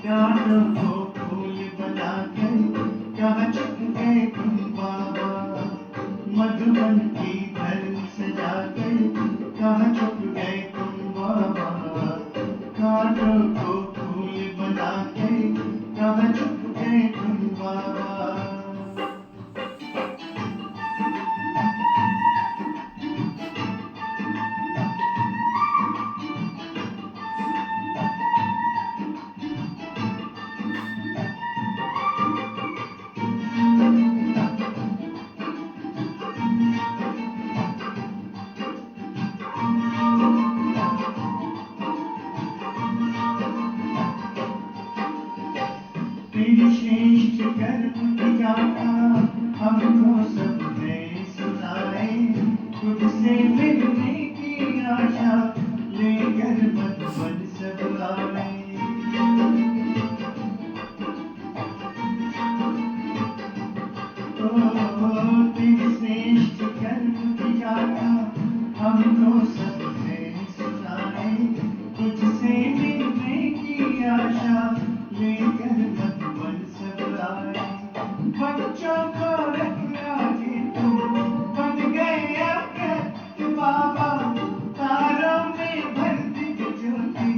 प्यारों को फूल बनाकर कहाँ छुप गए तुम बाबा, मधुबन की धरनी सजाकर कहाँ छुप गए तुम बाबा, कांटों को फूल बनाकर कहाँ छुप गए तुम बाबा। तेरी श्रेष्ठ कर्म की गाथा हमको सबने सुनाए, तुझसे मिलने की आशा लेकर मधुबन सब आए। तेरी श्रेष्ठ कर्म की गाथा हमको सबने सुनाए, तुझसे मिलने की आशा लेकर मधुबन सब आए। बच्चों को रखना जी तुम बन गए अव्यक्त बाबा, तारों में भर दी ज्योति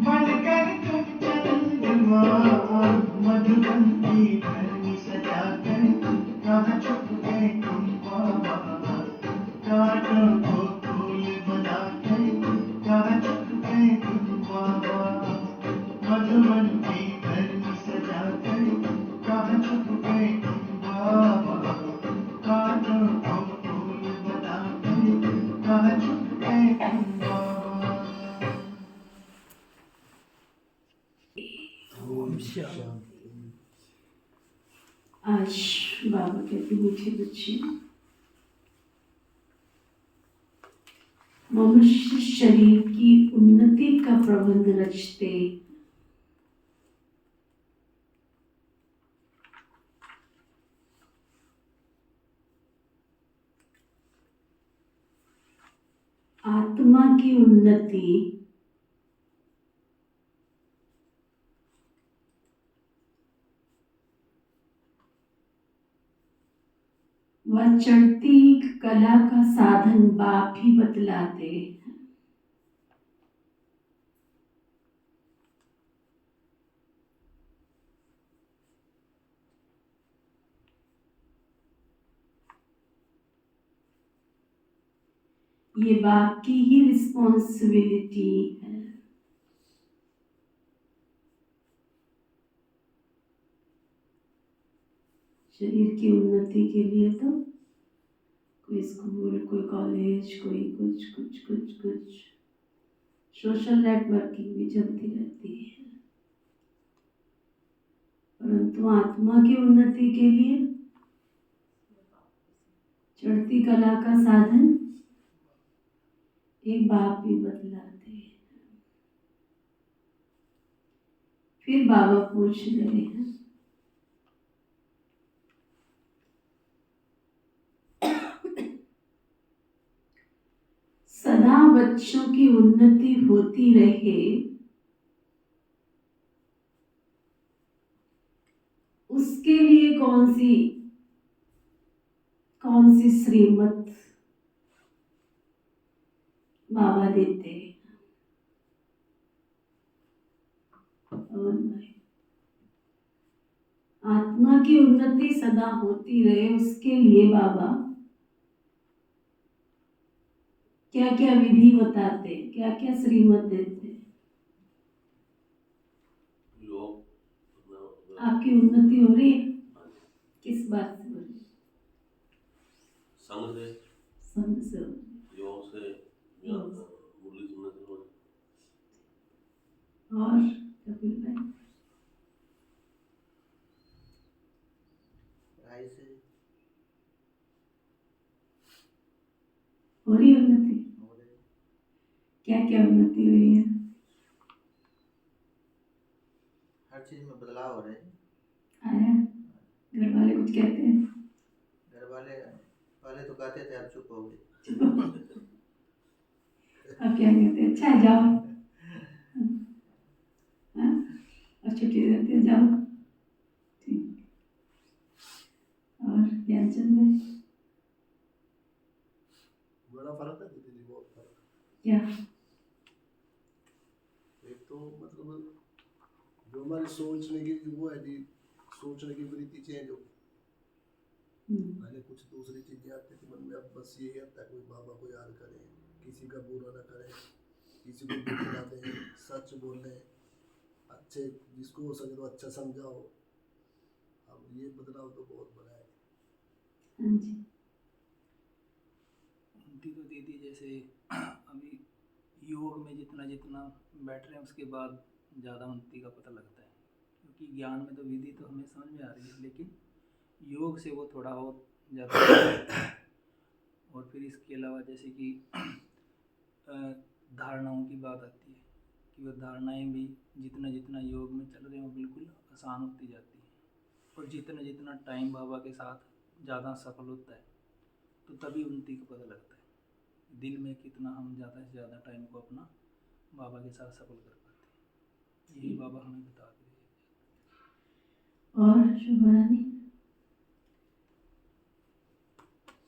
बनकर तुम चंद्रमा, मधुबन की धरनी सजाकर कहाँ छुप गए तुम बाबा, कांटों को फूल बनाकर कहाँ छुप गए तुम बाबा, मधुबन की धरनी सजाकर कहाँ छुप गए तुम बाबा, कांटों को फूल बनाकर कहाँ छुप गए तुम बाबा। ओम शांति। आज बाबा कहते मीठे बच्चे, मनुष्य शरीर की उन्नति का प्रबंध रचते आत्मा की उन्नति वह चढ़ती कला का साधन बाप ही बतलाते। ये बाप की ही रिस्पॉन्सिबिलिटी है। शरीर की उन्नति के लिए तो कोई स्कूल, कोई कॉलेज, कोई कुछ सोशल नेटवर्किंग भी चलती रहती है, परंतु आत्मा की उन्नति के लिए चढ़ती कला का साधन एक बाप भी बतलाते हैं। फिर बाबा पूछ रहे हैं, सदा बच्चों की उन्नति होती रहे, उसके लिए कौन सी श्रीमत बाबा देते हैं। आत्मा की उन्नति सदा होती रहे, उसके लिए बाबा क्या क्या विधि बताते, क्या क्या श्रीमत देते। आपकी उन्नति हो रही है? किस बात से हो रही है? संग से हो रही है। योग से या मुरली सुनने से हो रही है। और कपिल भाई से हो रही है उन्नति? क्या क्या उन्नति हुई है? हर चीज में बदलाव हो रहे हैं। आया? घर वाले कुछ कहते हैं? घर वाले पहले तो कहते थे, अब चुप हो गए। अब क्या कहते हैं? अच्छा जाओ। हाँ? और छुट्टी रहती है, जाओ। ठीक। और ध्यानचंद भाई बड़ा फर्क है दीदी, बहुत फर्क। क्या? एक तो मतलब जो हमारी सोचने की वो है दी, सोचने की वृत्ति चेंज हो। पहले कुछ दूसरी चीजें आती थी मन में, अब बस यही आता है कोई बाबा को याद करें, किसी का बुरा ना करें, किसी को दुख ना दें, सच बोलें, अच्छे जिसको हो सके तो अच्छा समझाओ। अब ये बदलाव तो बहुत बड़ा है। हाँ जी। उनकी तो दीदी जैसे अभी योग में जितना जितना बैठ रहे हैं उसके बाद ज़्यादा उन्नति का पता लगता है, क्योंकि ज्ञान में तो विधि तो हमें समझ में आ रही है, लेकिन योग से वो थोड़ा और ज़्यादा। और फिर इसके अलावा जैसे कि धारणाओं की बात आती है कि वो धारणाएं भी जितना जितना योग में चल रहे हैं वो बिल्कुल आसान होती जाती है, और जितना जितना टाइम बाबा के साथ ज़्यादा सफल होता है तो तभी उन्नति का पता लगता है। दिन में कितना हम ज़्यादा से ज़्यादा टाइम को अपना बाबा के साथ सफल कर पाते हैं, यही बाबा हमें बताते हैं। और शुभरानी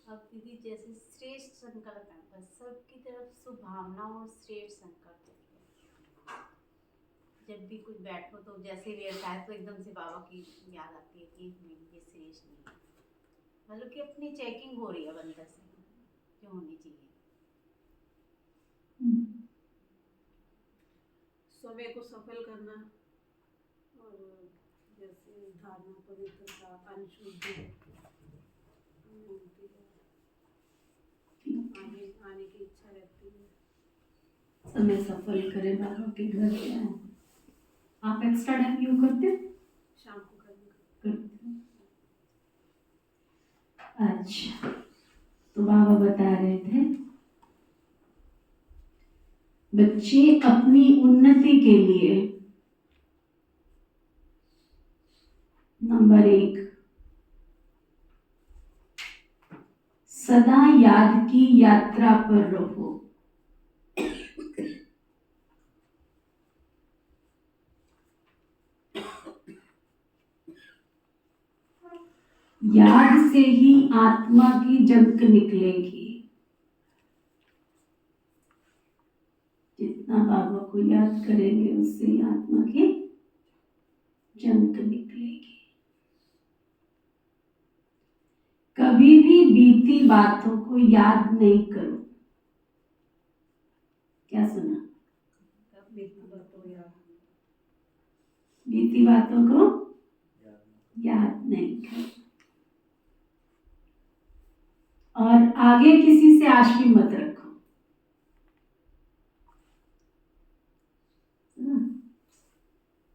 अब दीदी जैसे श्रेष्ठ संकल्प है, बस सबकी तरफ शुभभावना और श्रेष्ठ संकल्प है। जब भी कुछ बैठो तो जैसे भी रहता है तो एकदम से बाबा की याद आती है कि नहीं ये श्रेष्ठ नहीं है, मतलब कि अपनी चेकिंग हो रही है अंदर से जो होनी चाहिए। समय को सफल करना, और जैसे धारणा पवित्रता अनशुद्धि आने की इच्छा रहती है। समय सफल करे, बाबा के घर पे आए। आप एक्स्ट्रा टाइम योग करते हो? शाम को करने करते हो। अच्छा, तो बाबा बता रहे थे बच्चे अपनी उन्नति के लिए नंबर 1 सदा याद की यात्रा पर रहो। याद से ही आत्मा की जंक निकलेगी। जितना बाबा को याद करेंगे उससे ही आत्मा की जंक निकलेगी। कभी भी बीती बातों को याद नहीं करो। क्या सुना? बीती बातों को याद नहीं करो, और आगे किसी से आश भी मत रखो।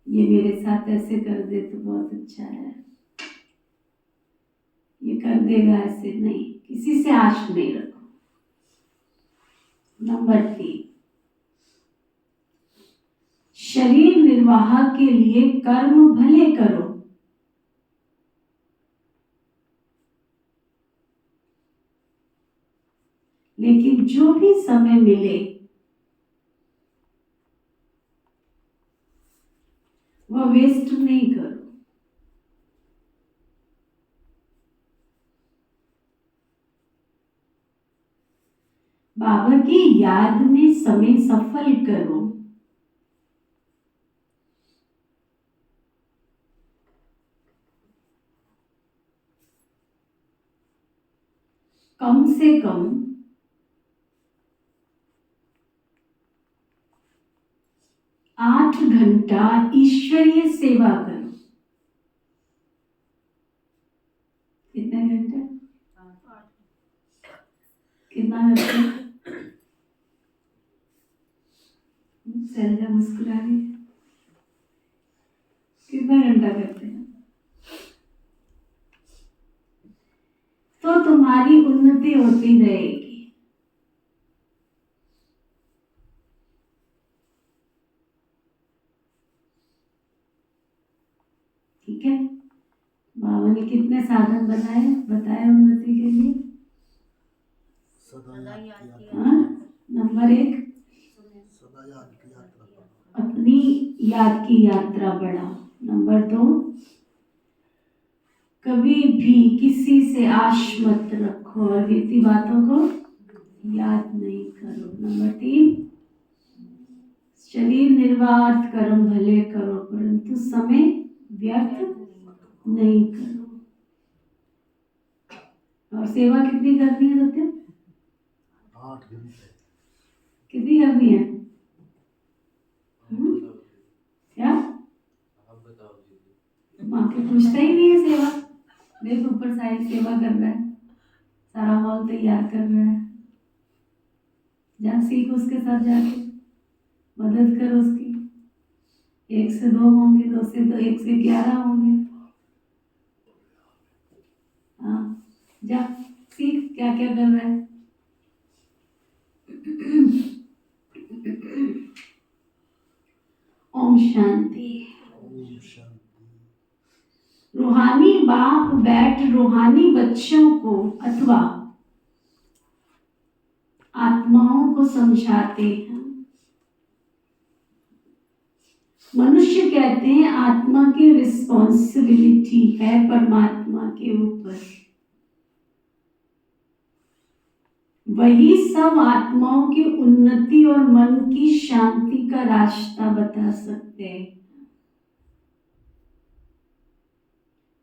ये मेरे साथ ऐसे कर दे तो बहुत अच्छा है, ये कर देगा ऐसे नहीं, किसी से आश नहीं रखो। नंबर 3 शरीर निर्वाह के लिए कर्म भले करो, लेकिन जो भी समय मिले वह वेस्ट नहीं करो। बाबा की याद में समय सफल करो। कम से कम 8 घंटा ईश्वरीय सेवा करो। कितने घंटे? 8। कितना करते? सैलजा मुस्कुरा रही है। कितना घंटा करते हैं? तो तुम्हारी उन्नति होती रहेगी। ठीक है, बाबा ने कितने साधन बताए उन्नति के लिए? सदा याद की हाँ, नंबर 1 सदा याद की यात्रा। अपनी याद की यात्रा बढ़ाओ। नंबर 2, कभी भी किसी से आश मत रखो और बीती बातों को याद नहीं करो। नंबर 3, शरीर निर्वात कर्म भले करो परंतु समय व्यर्थ नहीं करो। और सेवा कितनी करनी है सत्य? 8 घंटे। कितनी करनी है? क्या आप बताओ जी। माँ के पूछता ही नहीं है सेवा। देख ऊपर साइड सेवा कर रहा है, सारा हॉल तैयार कर रहा है। जा सीख उसके साथ जाके, मदद कर उसकी। 1 से 2 होंगे, 2 से 2, 1 से 11 होंगे। हाँ, जा सीख क्या क्या कर रहा है। ओम शांति। ओम शांति। रूहानी बाप बैठ रूहानी बच्चों को अथवा आत्माओं को समझाते हैं। मनुष्य कहते हैं आत्मा की रिस्पॉन्सिबिलिटी है परमात्मा के ऊपर। वही सब आत्माओं की उन्नति और मन की शांति का रास्ता बता सकते हैं।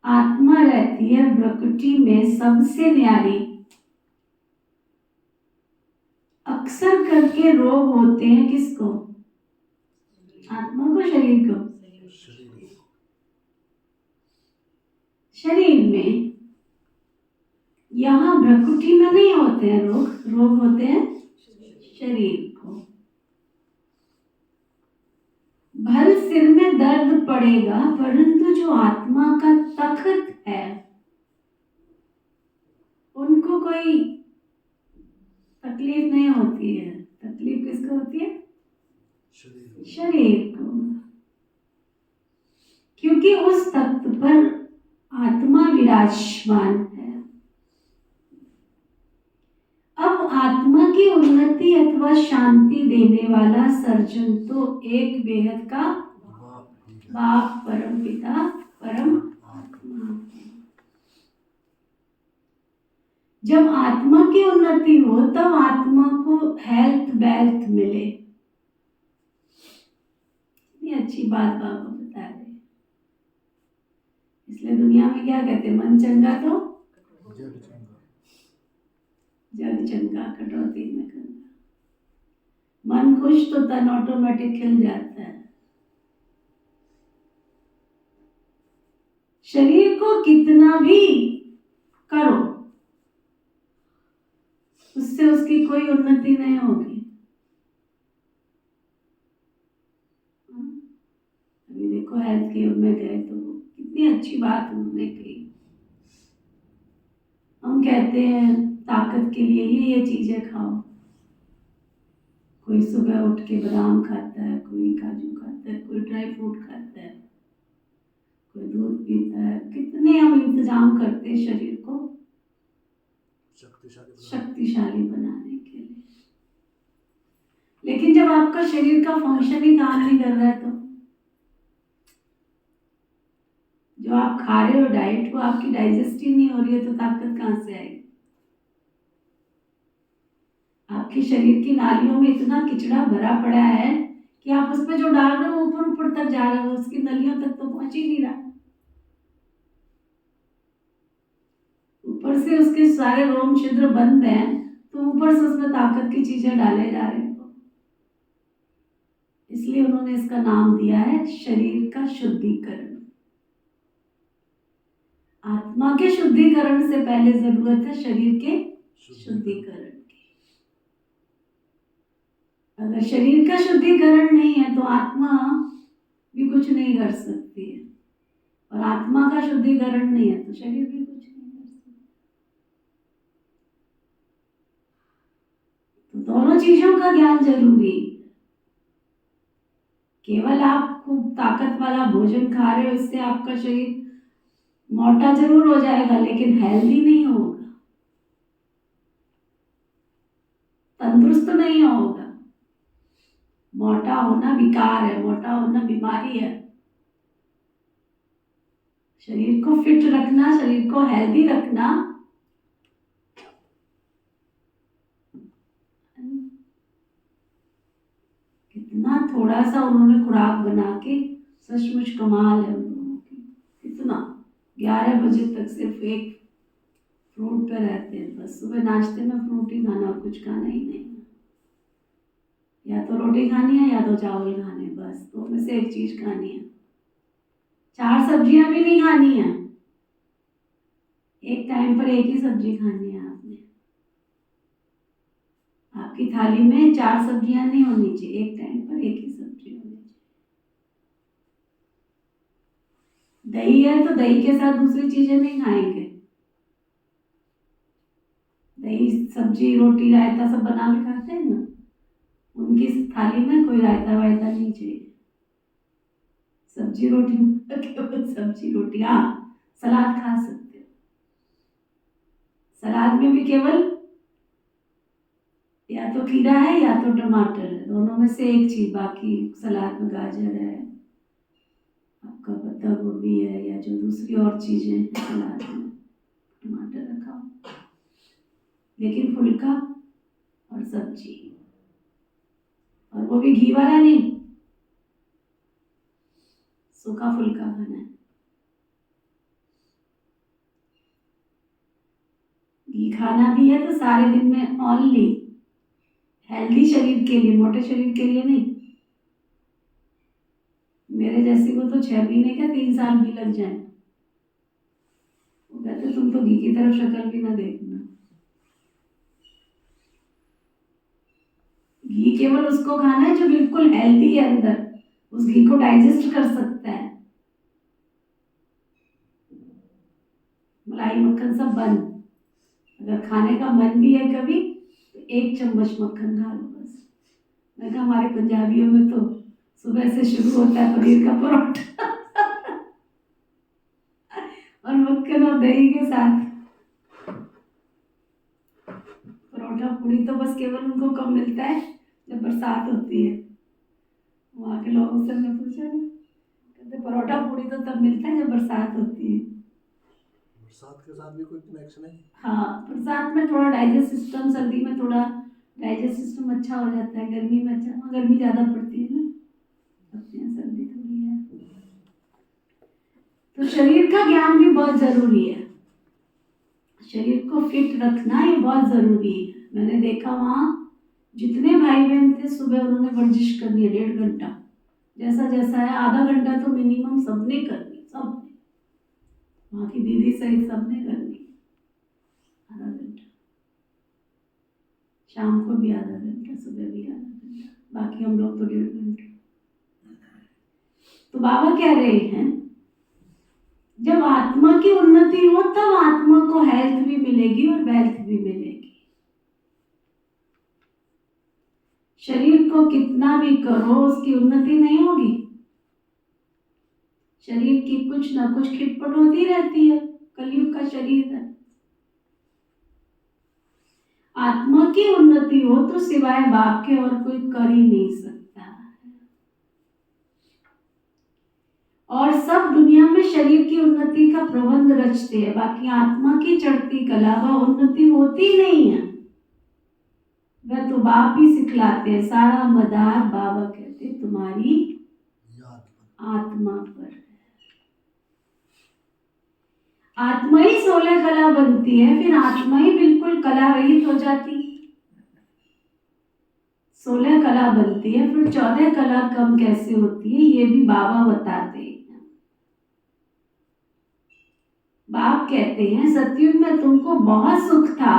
आत्मा रहती है प्रकृति में सबसे न्यारी। अक्सर करके रोग होते हैं किसको? आत्मा को, शरीर को? शरीर में। यहाँ प्रकृति में नहीं होते हैं रोग, रोग होते हैं शरीर को। भल सिर में दर्द पड़ेगा परंतु जो आत्मा का तख्त है उनको कोई तकलीफ नहीं होती है। तकलीफ किसको होती है? शरीर को। क्योंकि उस तख्त पर आत्मा विराजमान है। अब आत्मा की उन्नति अथवा शांति देने वाला सर्जन तो एक बेहद का बाप परम पिता परम आत्मा है। जब आत्मा की उन्नति हो तब आत्मा को हेल्थ वेल्थ मिले। इतनी अच्छी बात बाबा बता रहे। इसलिए दुनिया में क्या कहते हैं, मन चंगा तो जग चंगा, कटौती में कंगा। मन खुश तो तन ऑटोमेटिक खिल जाता है। शरीर को कितना भी करो उससे उसकी कोई उन्नति नहीं होगी। अभी देखो हेल्थ के युग में गए तो कितनी अच्छी बात उन्होंने कही। हम कहते हैं ताकत के लिए ये चीजें खाओ। कोई सुबह उठ के बादाम खाता है, कोई काजू खाता है, कोई ड्राई फ्रूट खाता है, कोई दूध पीता है। कितने हम इंतजाम करते हैं शरीर को शक्तिशाली बनाने के लिए। लेकिन जब आपका शरीर का फंक्शन ही काम नहीं कर रहा है तो जो आप खा रहे हो डाइट को आपकी डाइजेस्ट ही नहीं हो रही है तो ताकत कहाँ से आएगी? आपके शरीर की नालियों में इतना किचड़ा भरा पड़ा है कि आप उस पर जो डाल रहे हो ऊपर ऊपर तक जा रहा है, उसकी नलियों तक तो पहुंच ही नहीं रहा। ऊपर से उसके सारे रोम छिद्र बंद हैं तो ऊपर से उसमें ताकत की चीजें डाले जा रहे हो। इसलिए उन्होंने इसका नाम दिया है शरीर का शुद्धिकरण। आत्मा के शुद्धिकरण से पहले जरूरत है शरीर के शुद्धिकरण की। अगर शरीर का शुद्धिकरण नहीं है तो आत्मा भी कुछ नहीं कर सकती है, और आत्मा का शुद्धिकरण नहीं है तो शरीर भी कुछ नहीं कर सकता। तो दोनों चीजों का ज्ञान जरूरी है। केवल आप खूब ताकत वाला भोजन खा रहे हो इससे आपका शरीर मोटा जरूर हो जाएगा लेकिन हेल्दी नहीं होगा, तंदुरुस्त नहीं होगा। मोटा होना विकार है, मोटा होना बीमारी है। शरीर को फिट रखना, शरीर को हेल्दी रखना, कितना थोड़ा सा उन्होंने खुराक बना के, सचमुच कमाल है उन लोगों की। कितना 11 बजे तक सिर्फ एक फ्रूट पे रहते हैं बस। सुबह नाश्ते में फ्रूट ही खाना और कुछ खाना ही नहीं, या तो रोटी खानी है या तो चावल खाने, बस दो में से एक चीज खानी है। 4 सब्जियां भी नहीं खानी है, एक टाइम पर एक ही सब्जी खानी है आपने। आपकी थाली में 4 सब्जियां नहीं होनी चाहिए, एक टाइम पर एक ही सब्जी होनी चाहिए। दही है तो दही के साथ दूसरी चीजें नहीं खाएंगे, दही सब्जी रोटी रायता सब बना के खाते हैं ना, उनकी थाली में कोई रायता वायता नहीं चाहिए। सब्जी रोटी केवल सब्जी रोटी। हाँ, सलाद खा सकते हो, सलाद में भी केवल या तो खीरा है या तो टमाटर है, दोनों में से एक चीज। बाकी सलाद में गाजर है, आपका पत्ता गोभी है, या जो दूसरी और चीजें हैं सलाद में, टमाटर रखा, लेकिन फुल्का और सब्जी, और वो भी घी वाला नहीं, सूखा फुल्का खाना है। घी खाना भी है तो सारे दिन में ओनली हेल्दी शरीर के लिए, मोटे शरीर के लिए नहीं। मेरे जैसे को तो 6 महीने क्या 3 साल भी लग जाए, वो कहते तुम तो घी की तरफ शक्ल भी ना देखना। घी केवल उसको खाना है जो बिल्कुल हेल्दी है, अंदर उस घी को डाइजेस्ट कर सकता है। मलाई मक्खन सब बंद। अगर खाने का मन भी है कभी तो 1 चम्मच मक्खन खा लो बस। मैं कहा हमारे पंजाबियों में तो सुबह से शुरू होता है पनीर का परोठा और मक्खन और दही के साथ। परोठा पूरी तो बस केवल उनको कब मिलता है जब बरसात होती है। वहाँ के लोगों से मैं पूछा ना, कहते परोठा पूरी तो तब मिलता है जब बरसात होती है। बरसात के साथ भी कोई कनेक्शन है? हाँ, बरसात में थोड़ा डाइजेस्ट सिस्टम, सर्दी में थोड़ा डाइजेस्ट सिस्टम अच्छा हो जाता है, गर्मी में अच्छा, वहाँ गर्मी ज़्यादा पड़ती है ना, अपने यहाँ सर्दी थोड़ी है। तो शरीर का ज्ञान भी बहुत ज़रूरी है, शरीर को फिट रखना ये बहुत ज़रूरी है। मैंने देखा वहाँ जितने भाई बहन थे सुबह उन्होंने वर्जिश करनी है 1.5 घंटा, जैसा जैसा है आधा घंटा तो मिनिमम सबने करनी, सबने, वहाँ की दीदी सहित सबने करनी, आधा घंटा, शाम को भी आधा घंटा, सुबह भी आधा घंटा, बाकी हम लोग तो 1.5 घंटा। तो बाबा कह रहे हैं जब आत्मा की उन्नति हो तब आत्मा को हेल्थ भी मिलेगी और वेल्थ भी मिलेगी। शरीर को कितना भी करो उसकी उन्नति नहीं होगी, शरीर की कुछ ना कुछ खिटपट होती रहती है, कलयुग का शरीर है। आत्मा की उन्नति हो तो सिवाय बाप के और कोई कर ही नहीं सकता। और सब दुनिया में शरीर की उन्नति का प्रबंध रचते हैं, बाकी आत्मा की चढ़ती कला व उन्नति होती नहीं है। वह तो बाप ही सिखलाते हैं, सारा मदार बाबा कहते तुम्हारी आत्मा पर है। आत्मा ही 16 कला बनती है, फिर आत्मा ही बिल्कुल कला रहित हो जाती है। 16 कला बनती है, फिर 14 कला कम कैसे होती है ये भी बाबा बताते हैं। बाप कहते हैं सतयुग में तुमको बहुत सुख था,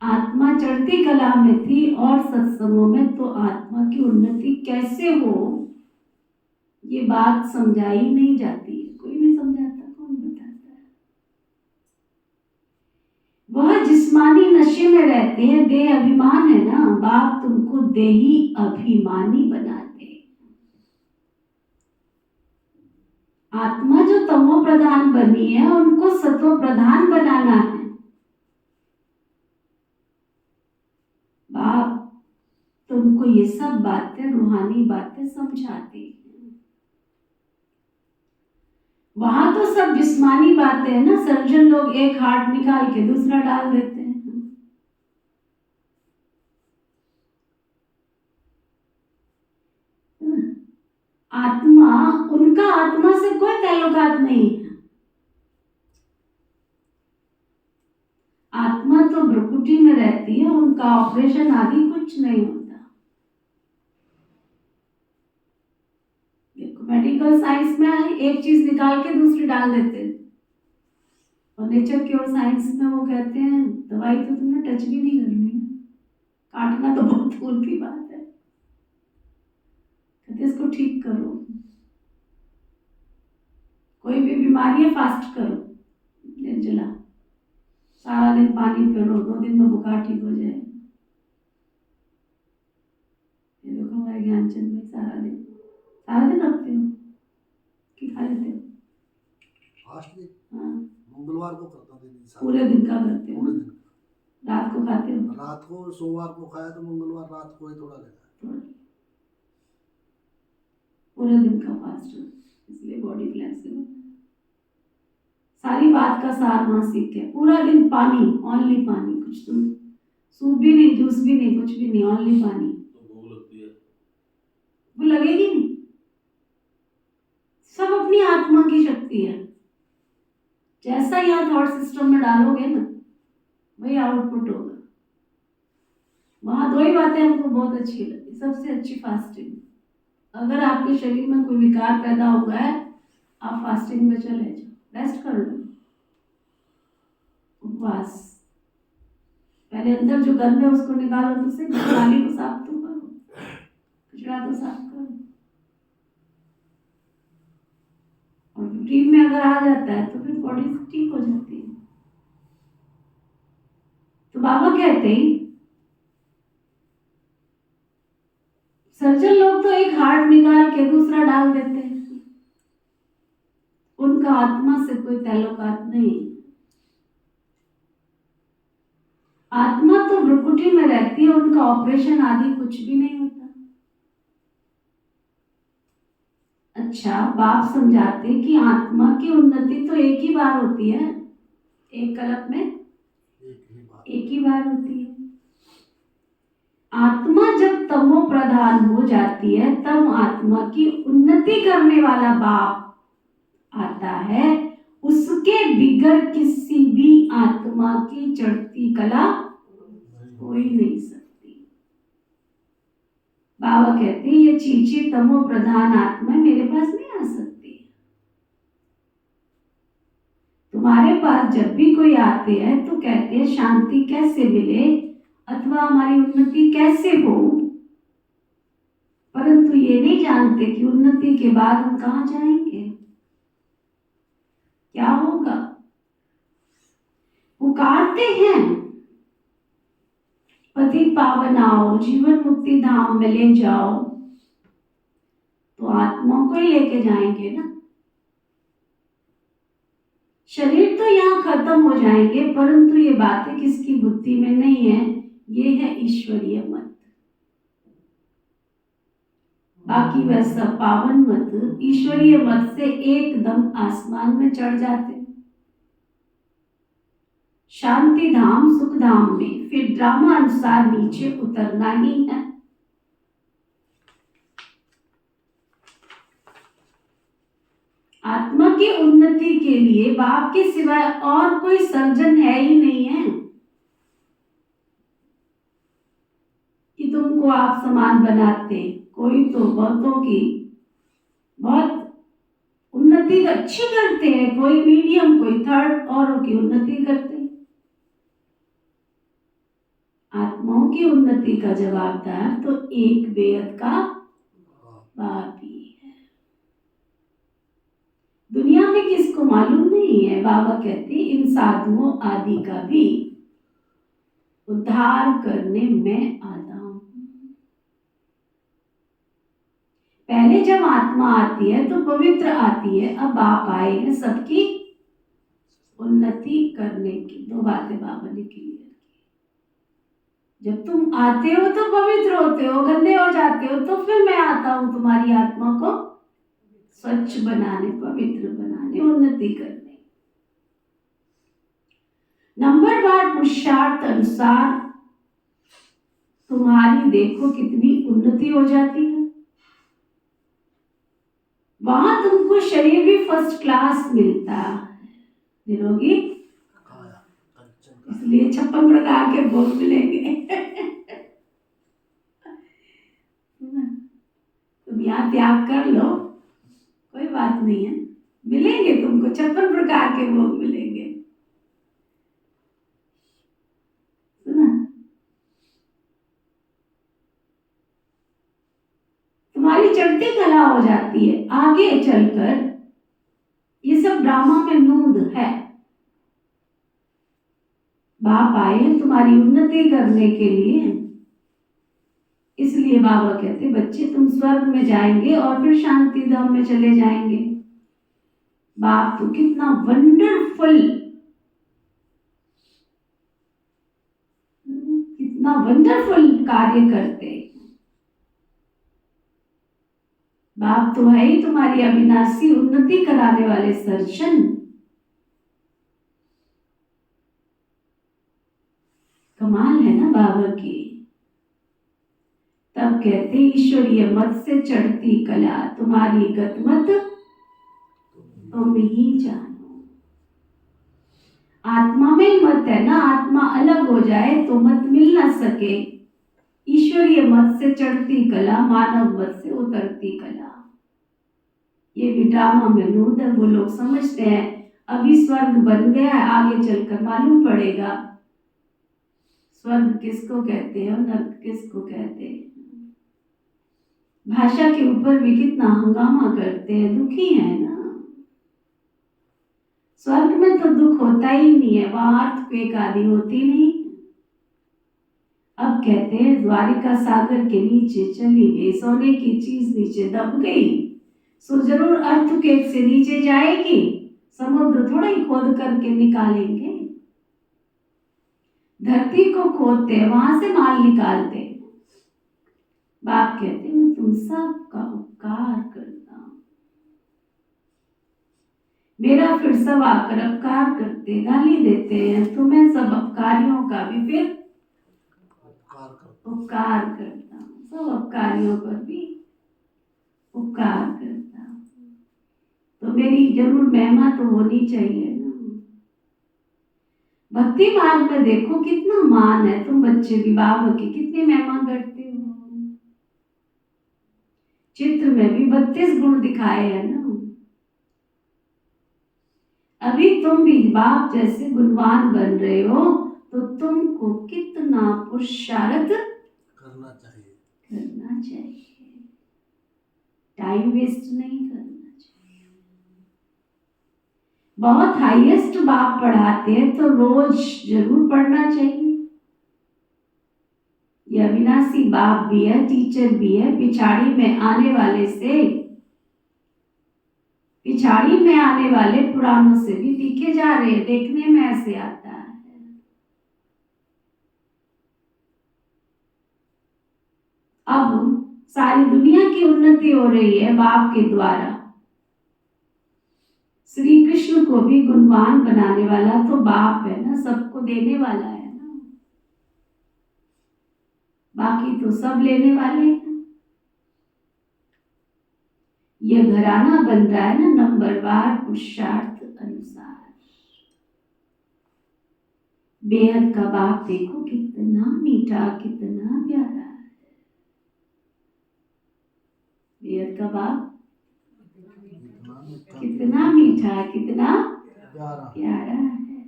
आत्मा चढ़ती कला में थी, और सत्संगों में तो आत्मा की उन्नति कैसे हो ये बात समझाई नहीं जाती है, कोई नहीं समझाता, कौन बताता है। वह जिस्मानी नशे में रहते हैं, देह अभिमान है ना, बाप तुमको देही अभिमानी बनाते। आत्मा जो तमो प्रधान बनी है उनको सत्व प्रधान बनाना है। बाप तुमको ये सब बातें, रूहानी बातें समझाते हैं। वहां तो सब जिस्मानी बातें है ना। सर्जन लोग एक हार्ट निकाल के दूसरा डाल देते हैं। आत्मा, उनका आत्मा से कोई ताल्लुकात नहीं है। आत्मा तो भ्रुकुटी में रहती है, उनका ऑपरेशन आदि कुछ नहीं होता। देखो मेडिकल साइंस में एक चीज निकाल के दूसरी डाल देते हैं, और नेचर क्योर साइंस में वो कहते हैं दवाई तो तुमने टच भी नहीं करनी है, काटना तो बहुत दूर की बात है, कहते इसको ठीक करो। कोई भी बीमारी है, फास्ट करो, निर्जला, सारा दिन पानी पियो, 2 दिन में बुखार ठीक हो जाए। ये देखो हमारे ज्ञानचंद भाई सारा दिन रखते हो कि खा लेते हो? फास्ट भी हाँ, मंगलवार को करता हूँ दीदी, पूरे दिन का करते हो? पूरे दिन। रात को खाते हो? रात को सोमवार को खाया तो मंगलवार रात को ही थोड़ा लेना। पूरे दिन का फास्ट हो, इसलिए बॉडी फ्लेक्सिबल। सारी बात का सार वहां सीख के, पूरा दिन पानी, ओनली पानी, कुछ तुम सूप भी नहीं, जूस भी नहीं, कुछ भी नहीं, ओनली पानी। तो भूख लगती है, वो लगेगी नहीं। सब अपनी आत्मा की शक्ति है। जैसा यहाँ थॉट सिस्टम में डालोगे ना, वही आउटपुट होगा। वहां 2 ही बातें हमको बहुत अच्छी लगी। सबसे अच्छी फास्टिंग। अगर आपके शरीर में कोई विकार पैदा हुआ है, आप फास्टिंग में चले जाओ, रेस्ट कर लो, उपवास। पहले अंदर जो गंद है उसको निकालो, तो उससे नाली को साफ तो करो, कचरा तो साफ करो। और रूटीन में अगर आ जाता है तो फिर बॉडी ठीक हो जाती है। तो बाबा कहते हैं सर्जन लोग तो एक हार्ट निकाल के दूसरा डाल देते हैं, उनका आत्मा से कोई ताल्लुकात नहीं। आत्मा तो भ्रुकुटी में रहती है, उनका ऑपरेशन आदि कुछ भी नहीं होता। अच्छा, बाप समझाते कि आत्मा की उन्नति तो एक ही बार होती है, एक कल्प में एक ही बार होती है। आत्मा जब तमो प्रधान हो जाती है, तब आत्मा की उन्नति करने वाला बाप आता है। उसके बिगर किसी भी आत्मा की चढ़ती कला कोई नहीं सकती। बाबा कहते हैं ये चीची तमो प्रधान आत्मा मेरे पास नहीं आ सकती। तुम्हारे पास जब भी कोई आते हैं तो कहते हैं शांति कैसे मिले अथवा हमारी उन्नति कैसे हो, परंतु ये नहीं जानते कि उन्नति के बाद हम कहाँ जाएंगे, क्या होगा। पुकारते हैं पति पावन आओ, जीवन मुक्ति धाम में ले जाओ, तो आत्मा को ही लेके जाएंगे ना। शरीर तो यहाँ खत्म हो जाएंगे, परंतु ये बातें किसकी बुद्धि में नहीं है, ये है ईश्वरीय मत। बाकी वैसा पावन मत ईश्वरीय मत से एकदम आसमान में चढ़ जाते, शांति धाम सुख धाम में, फिर ड्रामा अनुसार नीचे उतरना ही है। आत्मा की उन्नति के लिए बाप के सिवाय और कोई सर्जन है ही नहीं है कि तुमको आप समान बनाते। कोई तो बहुतों की बहुत उन्नति अच्छी करते हैं, कोई मीडियम, कोई थर्ड, औरों की उन्नति करते हैं। आत्माओं की उन्नति का जवाबदार तो एक बेअद का बाप ही है। दुनिया में किसको मालूम नहीं है। बाबा कहते इन साधुओं आदि का भी उद्धार करने में आता हूं। पहले जब आत्मा आती है तो पवित्र आती है, अब बाप आए हैं सबकी उन्नति करने की। 2 बातें बाबा ने क्लियर की। जब तुम आते हो तो पवित्र होते हो, गंदे हो जाते हो, तो फिर मैं आता हूं तुम्हारी आत्मा को स्वच्छ स्वच्छ बनाने, पवित्र बनाने, उन्नति करने। नंबरवार पुरुषार्थ अनुसार तुम्हारी देखो कितनी उन्नति हो जाती है। वहां तुमको शरीर भी फर्स्ट क्लास मिलता है, निरोगी, इसलिए 56 प्रकार के भोग मिलेंगे। तुम यहाँ त्याग कर लो, कोई बात नहीं है, मिलेंगे तुमको 56 प्रकार के भोग मिलेंगे। सुना, तुम्हारी चढ़ती कला हो जाती है। आगे चलकर ये सब ड्रामा में नूद है। बाप आए हैं तुम्हारी उन्नति करने के लिए, इसलिए बाबा कहते बच्चे तुम स्वर्ग में जाएंगे और फिर शांति धाम में चले जाएंगे। बाप तो कितना वंडरफुल कार्य करते। बाप तो है ही तुम्हारी अविनाशी उन्नति कराने वाले सर्जन। कमाल है ना बाबा की। तब कहते ईश्वरीय मत से चढ़ती कला तुम्हारी गतमत तुम ही जानो। आत्मा में मत है ना, आत्मा अलग हो जाए तो मत मिल ना सके। ईश्वरीय मत से चढ़ती कला, मानव मत से उतरती कला। ये भी ड्रामा में नूद है। वो लोग समझते हैं अभी स्वर्ग बन गया है, आगे चलकर मालूम पड़ेगा स्वर्ग किसको कहते हैं और नर्क किसको कहते हैं। भाषा के ऊपर भी कितना हंगामा करते हैं, दुखी है ना। स्वर्ग में तो दुख होता ही नहीं है, वहां अर्थक्वेक आदि होती नहीं। अब कहते हैं द्वारिका सागर के नीचे चली गई, सोने की चीज नीचे दब गई, सो जरूर अर्थक्वेक से नीचे जाएगी। समुद्र थोड़ा ही खोद करके निकालेंगे, धरती को खोदते वहां से माल निकालते। बाप कहते मैं तुम सबका उपकार करता हूं। मेरा फिर सब आकर अपकार करते, गाली देते हैं, तो मैं सब अपकारियों का भी फिर उपकार करता हूँ। सब अपकारियों पर भी उपकार करता हूँ। तो मेरी जरूर महिमा तो होनी चाहिए ना। भक्ति मार्ग में देखो कितना मान है। तुम बच्चे भी बाबा की कितनी महिमा करते हो। चित्र में भी 32 गुण दिखाए हैं ना। अभी तुम भी बाप जैसे गुणवान बन रहे हो, तो तुमको कितना पुरुषार्थ करना चाहिए। टाइम वेस्ट नहीं करना चाहिए। बहुत हाईएस्ट बाप पढ़ाते हैं तो रोज जरूर पढ़ना चाहिए। ये अविनाशी बाप भी है, टीचर भी है। पिछाड़ी में आने वाले पुराणों से भी दिखे जा रहे हैं। देखने में ऐसे आता है। अब सारी दुनिया की उन्नति हो रही है बाप के द्वारा। श्री कृष्ण को भी गुणवान बनाने वाला तो बाप है ना, सबको देने वाला है ना। बाकी तो सब लेने वाले हैं। ये घराना बन रहा है ना नंबरवार पुरुषार्थ अनुसार। बेहद का बाप देखो कितना मीठा, कितना प्यारा है। बेहद का बाप कितना मीठा, कितना प्यारा है।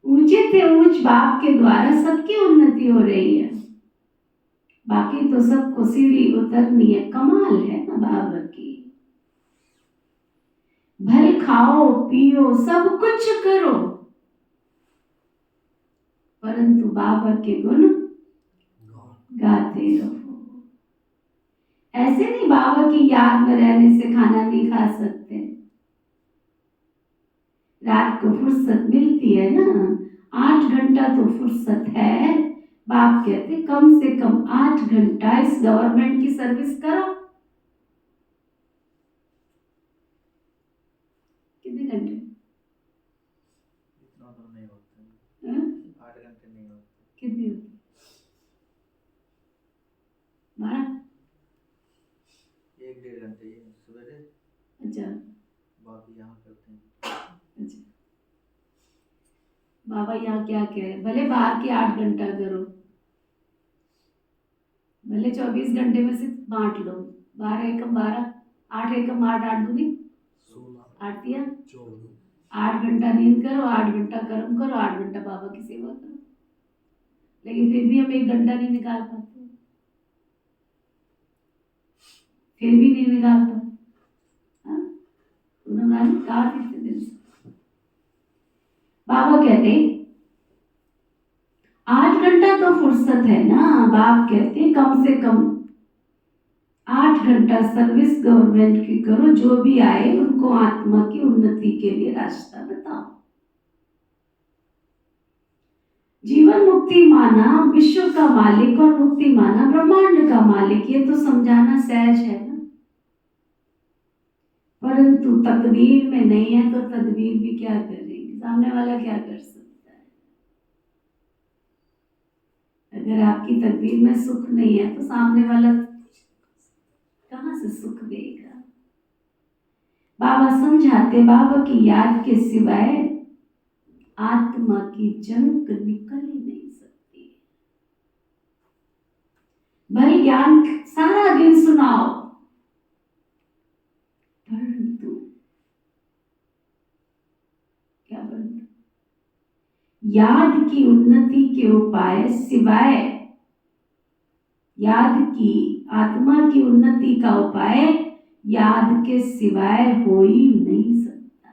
ऊंचे से ऊंच बाप के द्वारा सबकी उन्नति हो रही है। बाकी तो सबको सीढ़ी उतरनी है। कमाल है ना बाबा की। भल खाओ पियो सब कुछ करो, परंतु बाबा के गुण गाते रहो। ऐसे नहीं बाबा की याद में रहने से खाना नहीं खा सकते। रात को फुर्सत मिलती है ना, 8 घंटा तो फुर्सत है। बाप कहते कम से कम 8 घंटा इस गवर्नमेंट की सर्विस करो। कितने घंटे? इतना तो नहीं होता, हाँ? 8 घंटे नहीं होते, कितनी होती? 12? 1-1.5 घंटे ये सवेरे, अच्छा बाकी यहाँ करते हैं। अच्छा। बाबा यहाँ क्या कह रहे हैं, भले बाहर के 8 घंटा करो, भले 24 घंटे में से बांट लो, 12 एकम 12, 8 एकम 8, 8 दूनी 16 8 दिया, 24 8 घंटा नींद करो, 8 घंटा कर्म करो, 8 घंटा बाबा की सेवा करो, लेकिन फिर भी हम 1 घंटा नहीं निकाल पाते, फिर भी नहीं निकाल पाते। हाँ? उन्होंने कहा इतने दिन से बाबा कहते 8 घंटा तो फुर्सत है ना, बाप कहते कम से कम 8 घंटा सर्विस गवर्नमेंट की करो, जो भी आए उनको आत्मा की उन्नति के लिए रास्ता बताओ। जीवन मुक्ति माना विश्व का मालिक और मुक्ति माना ब्रह्मांड का मालिक, ये तो समझाना सहज है ना, परंतु तकदीर में नहीं है तो तदबीर भी क्या करेगी, सामने वाला क्या कर सकता है। अगर आपकी तकदीर में सुख नहीं है तो सामने वाला कहां से सुख देगा। बाबा समझाते, बाबा की याद के सिवाय आत्मा की जंग निकल ही नहीं सकती। भले ज्ञान सारा दिन सुनाओ, परंतु क्या परंतु याद की उन्नति के उपाय सिवाय, याद की आत्मा की उन्नति का उपाय याद के सिवाय हो ही नहीं सकता।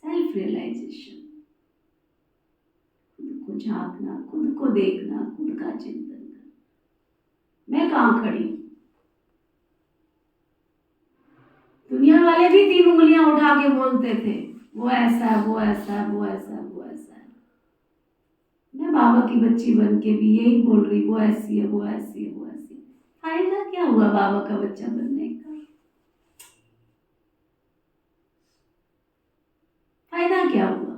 सेल्फ रियलाइजेशन, खुद को झांकना, खुद को देखना, खुद का चिंतन करना, मैं कहां खड़ी हूं। दुनिया वाले भी 3 उंगलियां उठा के बोलते थे, वो ऐसा है, वो ऐसा है, वो ऐसा है, वो ऐसा है। मैं बाबा की बच्ची बन के भी यही बोल रही, वो ऐसी है, वो ऐसी है, वो ऐसी है। फायदा क्या हुआ बाबा का बच्चा बनने का? फायदा क्या हुआ?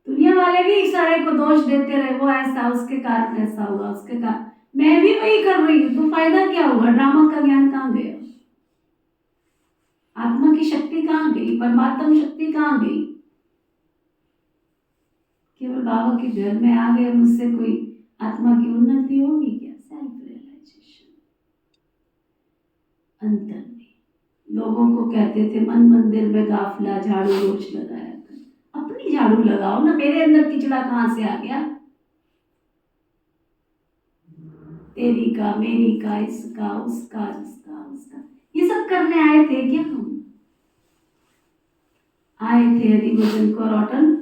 दुनिया वाले भी इशारे को दोष देते रहे, वो ऐसा, उसके कारण ऐसा हुआ, उसके कारण, मैं भी वही कर रही हूं, तो फायदा क्या हुआ? ड्रामा का ज्ञान कहां गया? आत्मा की शक्ति कहां गई? परमात्मा शक्ति कहां गई? केवल बाबा के घर में आ गए, मुझसे कोई आत्मा की उन्नति होगी क्या? सेल्फ रियलाइजेशन अंतर में। लोगों को कहते थे मन मंदिर में गाफला, झाड़ू रोज लगाया कर। अपनी झाड़ू लगाओ ना, मेरे अंदर किचड़ा कहां से आ गया? तेरी का, मेरी का, इसका, उसका, जिसका, उसका, ये सब करने आए थे क्या हम? आए थे हरिभजन को रौटन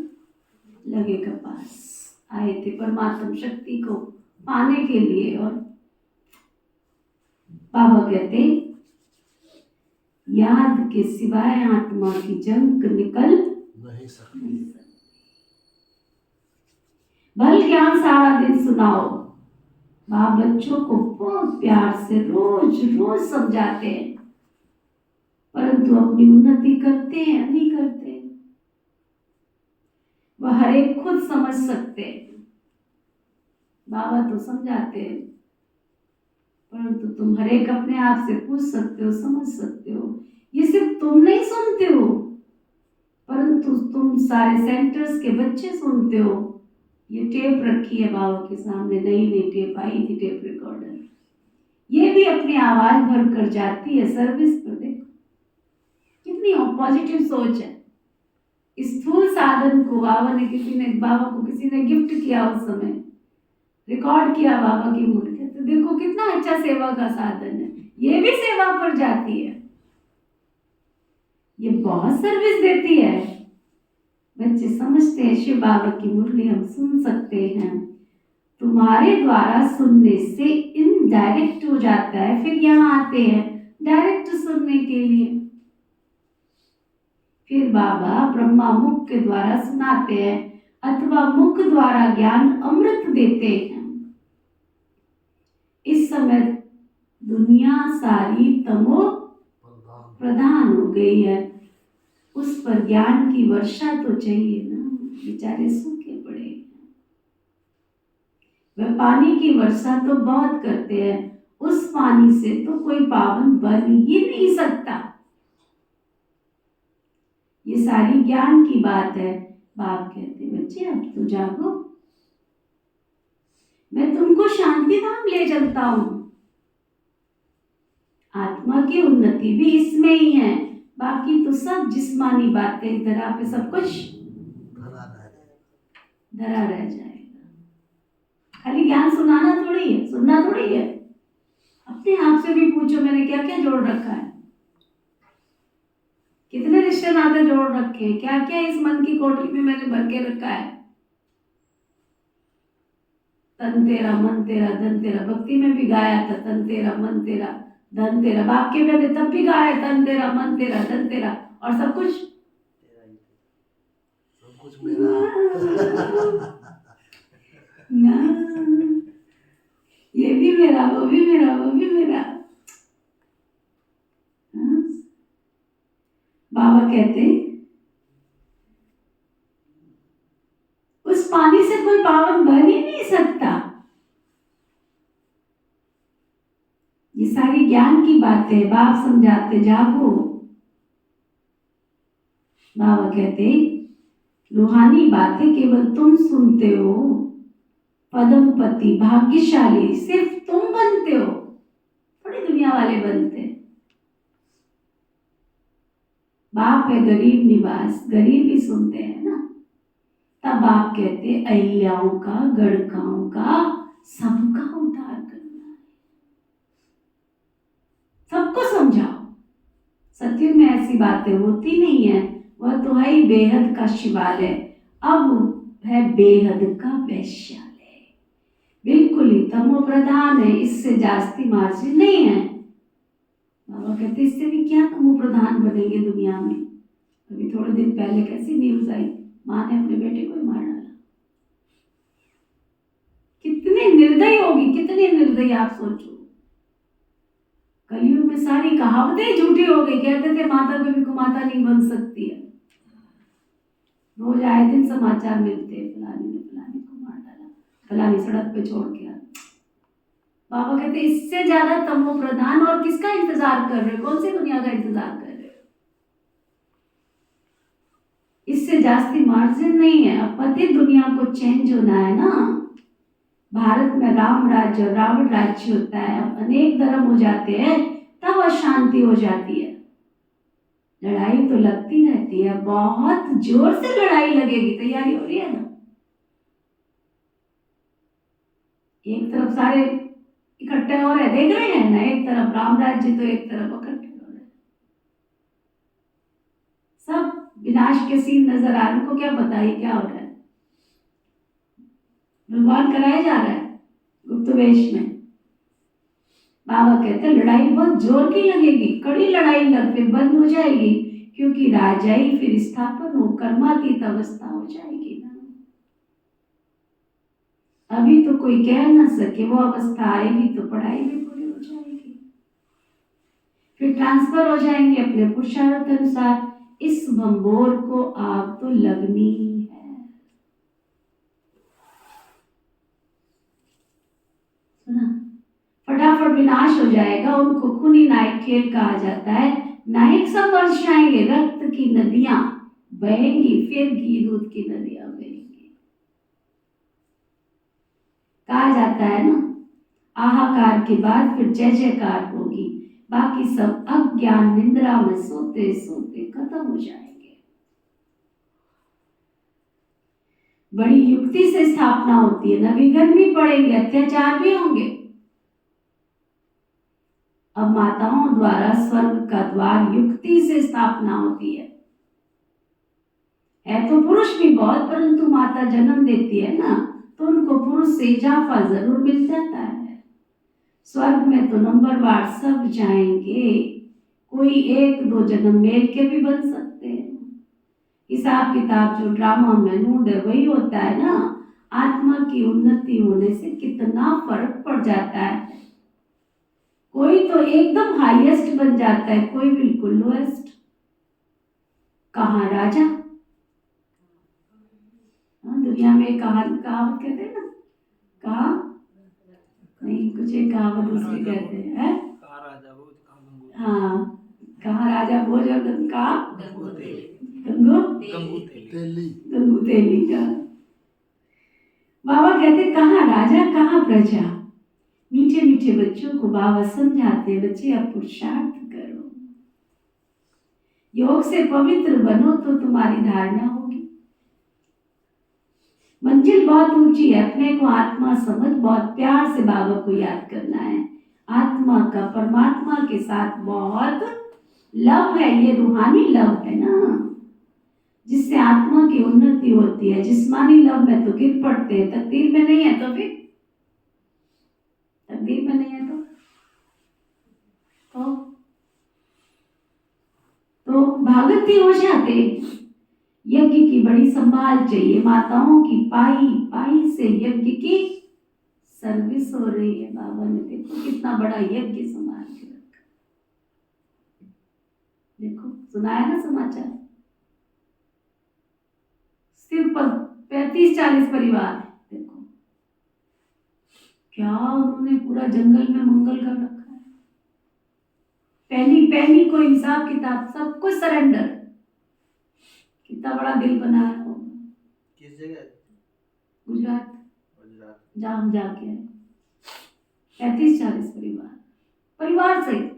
लगे के पास, आए थे परमात्म शक्ति को पाने के लिए। और बाबा कहते याद के सिवाय आत्मा की जंग निकल नहीं सकती। भल ज्ञान सारा दिन सुनाओ, बाप बच्चों को बहुत प्यार से रोज रोज समझाते हैं, परंतु अपनी उन्नति करते हैं नहीं करते? वह हर एक खुद समझ सकते हैं, बाबा तो समझाते हैं, परंतु तुम हर एक अपने आप से पूछ सकते हो, समझ सकते हो। ये सिर्फ तुम नहीं सुनते हो, परंतु तुम सारे सेंटर्स के बच्चे सुनते हो। ये टेप रखी है बाबा के सामने, नई नई टेप आई थी, टेप रिकॉर्डर, ये भी अपनी आवाज भर कर जाती है सर्विस पर। देखो कितनी पॉजिटिव सोच है। स्थूल साधन को बाबा को किसी ने गिफ्ट किया, उस समय रिकॉर्ड किया बाबा की मूर्ति, तो देखो कितना अच्छा सेवा का साधन है, ये भी सेवा पर जाती है, ये बहुत सर्विस देती है। बच्चे समझते हैं शिव बाबा की मुरली हम सुन सकते हैं, तुम्हारे द्वारा सुनने से इनडायरेक्ट हो जाता है, फिर यहाँ आते हैं डायरेक्ट सुनने के लिए। फिर बाबा ब्रह्मा मुख के द्वारा सुनाते हैं अथवा मुख द्वारा ज्ञान अमृत देते हैं। इस समय दुनिया सारी तमो प्रधान हो गई है, उस पर ज्ञान की वर्षा तो चाहिए ना, बेचारे सूखे पड़े हैं। वह पानी की वर्षा तो बहुत करते हैं, उस पानी से तो कोई पावन बन ही नहीं सकता। ये सारी ज्ञान की बात है। बाप कहते बच्चे अब तो जागो, मैं तुमको शांति धाम ले चलता हूं। आत्मा की उन्नति भी इसमें ही है, बाकी तो सब जिस्मानी बातें धरा पे सब कुछ धरा रह जाएगा। खाली ज्ञान सुनाना थोड़ी है, सुनना थोड़ी है। अपने आप से भी पूछो मैंने क्या क्या जोड़ रखा है, कितने रिश्ते नाते जोड़ रखे हैं, क्या क्या इस मन की कोठरी में मैंने भर के रखा है। तन तेरा मन तेरा धन तेरा, भक्ति में भी गाया था तन तेरा मन तेरा धन तेरा। बाप के मैंने तब भी गाया तन तेरा मन तेरा धन तेरा, और सब कुछ मेरा ना, ये भी मेरा, वो भी मेरा, वो भी मेरा। हाँ? बाबा कहते उस पानी से कोई पावन बन ही नहीं सकता। ये सारी ज्ञान की बातें बाप समझाते, जागो। बाबा कहते रूहानी बातें केवल तुम सुनते हो, पदमपति भाग्यशाली सिर्फ तुम बनते हो, थोड़ी दुनिया वाले बनते। बाप है गरीब निवास, गरीब भी सुनते हैं ना। तब बाप कहते अहिल्याओं का, गणकाओं का, सबका उद्धार करना है, सबको समझाओ। सत्युग में ऐसी बातें होती नहीं है, वह तो है ही बेहद का शिवालय, अब है बेहद का वैश्यालय। बिल्कुल ही तमो प्रधान है, इससे जास्ती मार्जिन नहीं है। बाबा कहते इससे भी क्या तमो प्रधान बनेंगे दुनिया में। अभी थोड़े दिन पहले कैसी न्यूज आई, माँ ने अपने बेटे को ही मार डाला। कितने निर्दयी होगी, कितने निर्दयी आप सोचो। कलयुग में सारी कहावतें झूठी हो गई। कहते थे माता कभी कुमाता नहीं बन सकती है, रोज आए दिन समाचार मिलते हैं फलानी ने फलानी को मार डाला, फलानी सड़क पे छोड़ के आ। बाबा कहते इससे ज्यादा तमो प्रधान और किसका इंतजार कर रहे हो, कौन सी दुनिया का इंतजार कर रहे हो। इससे जास्ती मार्जिन नहीं है। अब पतित दुनिया को चेंज होना है ना। भारत में राम राज्य और रावण राज्य होता है, अब अनेक धर्म हो जाते हैं, तब अशांति हो जाती है। लड़ाई तो लगती रहती है, बहुत जोर से लड़ाई लगेगी, तैयारी हो रही है ना। एक तरफ सारे इकट्ठे हो रहे, देख रहे हैं ना, एक तरफ राम राज्य तो एक तरफ इकट्ठे हो रहे, सब विनाश के सीन नजर आ रहे। उनको क्या पता है क्या हो रहा है, भगवान कराया जा रहा है गुप्त वेश में। बाबा कहते लड़ाई बहुत जोर की लगेगी, कड़ी लड़ाई लग फिर बंद हो जाएगी, क्योंकि राजाई फिर स्थापन हो कर्मातीत अवस्था हो जाएगी ना। अभी तो कोई कह ना सके, वो अवस्था आएगी तो पढ़ाई भी पूरी हो जाएगी, फिर ट्रांसफर हो जाएंगे अपने पुरुषार्थ अनुसार। इस भंबोर को आग तो लगनी ही है। सुना, फटाफट विनाश हो जाएगा। उनको खूनी नायक खेल कहा जाता है। नायक सब वर्ष आएंगे, रक्त की नदियां बहेंगी, फिर घी दूध की नदियां बहेंगी। कहा जाता है ना, आहाकार के बाद फिर जय जयकार होगी, बाकी सब अज्ञान निंद्रा में सोते सोते खत्म हो जाएंगे। बड़ी युक्ति से स्थापना होती है, नवीकरण भी पड़ेंगे, अत्याचार भी होंगे। अब माताओं द्वारा स्वर्ग का द्वार युक्ति से स्थापना होती है तो पुरुष भी बहुत, परंतु माता जन्म देती है ना, तो उनको पुरुष से इजाफा जरूर मिल जाता है। स्वर्ग में तो नंबरवार सब जाएंगे, कोई एक दो जन्म मेल के भी बन सकते हैं। हिसाब किताब जो ड्रामा में नूड है वही होता है ना। आत्मा की उन्नति होने से कितना फर्क पड़ जाता है। कोई तो एकदम हाईएस्ट बन जाता है, कोई बिल्कुल लोएस्ट। कहाँ राजा, हाँ, दुनिया में कहावत कहते हैं ना, कहाँ नहीं, कुछ एक कहावत उसमें कहते हैं, कहाँ राजा भोज कहाँ गंगू हाँ, कहाँ राजा भोज और कहाँ गंगू तेली गंगू तेली का। बाबा कहते कहाँ राजा कहाँ प्रजा। मीठे मीठे बच्चों को बाबा समझाते, बच्चे अब पुरुषार्थ करो, योग से पवित्र बनो तो तुम्हारी धारणा होगी। मंजिल बहुत ऊंची है, अपने को आत्मा समझ, बहुत प्यार से बाबा को याद करना है। आत्मा का परमात्मा के साथ बहुत लव है, ये रूहानी लव है ना, जिससे आत्मा की उन्नति होती है। जिस्मानी लव में तो गिर पड़ते हैं, तकदीर में नहीं है तो फिर तकदीर में नहीं है तो भागती हो जाते। यज्ञ की बड़ी संभाल चाहिए, माताओं की पाई पाई से यज्ञ की सर्विस हो रही है। बाबा ने देखो कितना बड़ा यज्ञ संभाल के रखा। देखो सुनाया ना समाचार, सिर्फ 35-40 परिवार, देखो क्या उन्होंने पूरा जंगल में मंगल कर रखा है। पहली को हिसाब किताब सब कुछ सरेंडर, कितना बड़ा दिल बनाया होगा। किस जगह? गुजरात जहाँ हम जाके आए, 35-40 परिवार सहित।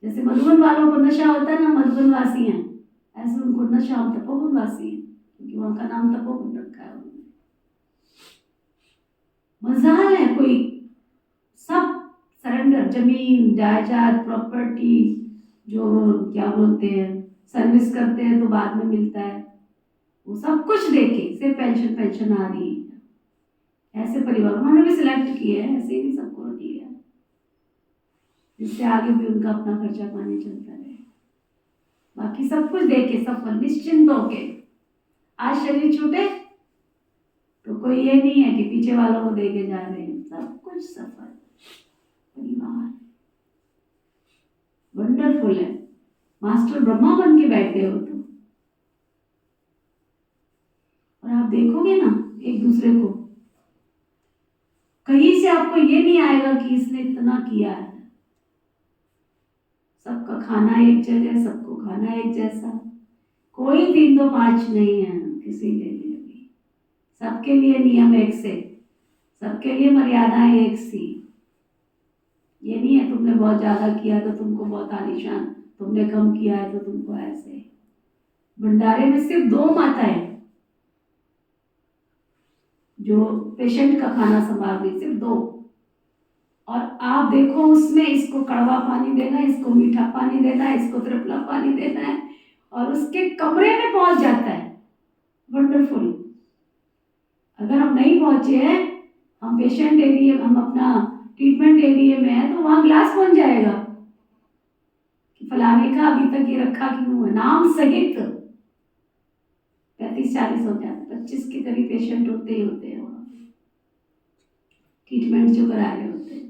जैसे मधुबन वालों को नशा होता है ना, मधुबन वासी हैं, ऐसे उनको नशा, हम तपोवन वासी हैं क्योंकि वहां का नाम तपोवन रखा है उन्होंने। मजाल है, कोई सब सरेंडर, जमीन जायदाद प्रॉपर्टी, जो क्या बोलते हैं सर्विस करते हैं तो बाद में मिलता है, वो सब कुछ देके सिर्फ पेंशन आ रही है। ऐसे परिवार उन्होंने भी सिलेक्ट किए हैं, ऐसे ही सबको दिया जिससे आगे भी उनका अपना खर्चा पानी चलता रहे। बाकी सब कुछ देके सफल निश्चिंत होके। आज शरीर छूटे तो कोई ये नहीं है कि पीछे वालों को देके जा रहे हैं, सब कुछ सफल परिवार। वंडरफुल है, मास्टर ब्रह्मा बन के बैठे हो तुम। और आप देखोगे ना एक दूसरे को, कहीं से आपको ये नहीं आएगा कि इसने इतना किया है। सबका खाना एक जगह, सबको खाना एक जैसा, कोई 3-2-5 नहीं है किसी के लिए भी। सबके लिए नियम एक से, सबके लिए मर्यादाएं एक सी। ये नहीं है तुमने बहुत ज्यादा किया तो तुमको बहुत आलीशान, तुमने कम किया है तो तुमको ऐसे। भंडारे में सिर्फ 2 माताएं जो पेशेंट का खाना संभाल रही, सिर्फ 2। और आप देखो उसमें इसको कड़वा पानी देना है, इसको मीठा पानी देना है, इसको त्रिफला पानी देना है, और उसके कमरे में पहुंच जाता है। वंडरफुल। अगर हम नहीं पहुंचे हैं, हम पेशेंट एरिया, हम अपना ट्रीटमेंट एरिया में है, तो वहां ग्लास पहुंच जाएगा कि फलाने का अभी तक ये रखा क्यों है, नाम सहित। 35-40 हो जाते, 25 के करीब पेशेंट होते ही होते हैं वहाँ ट्रीटमेंट जो करा रहे होते हैं।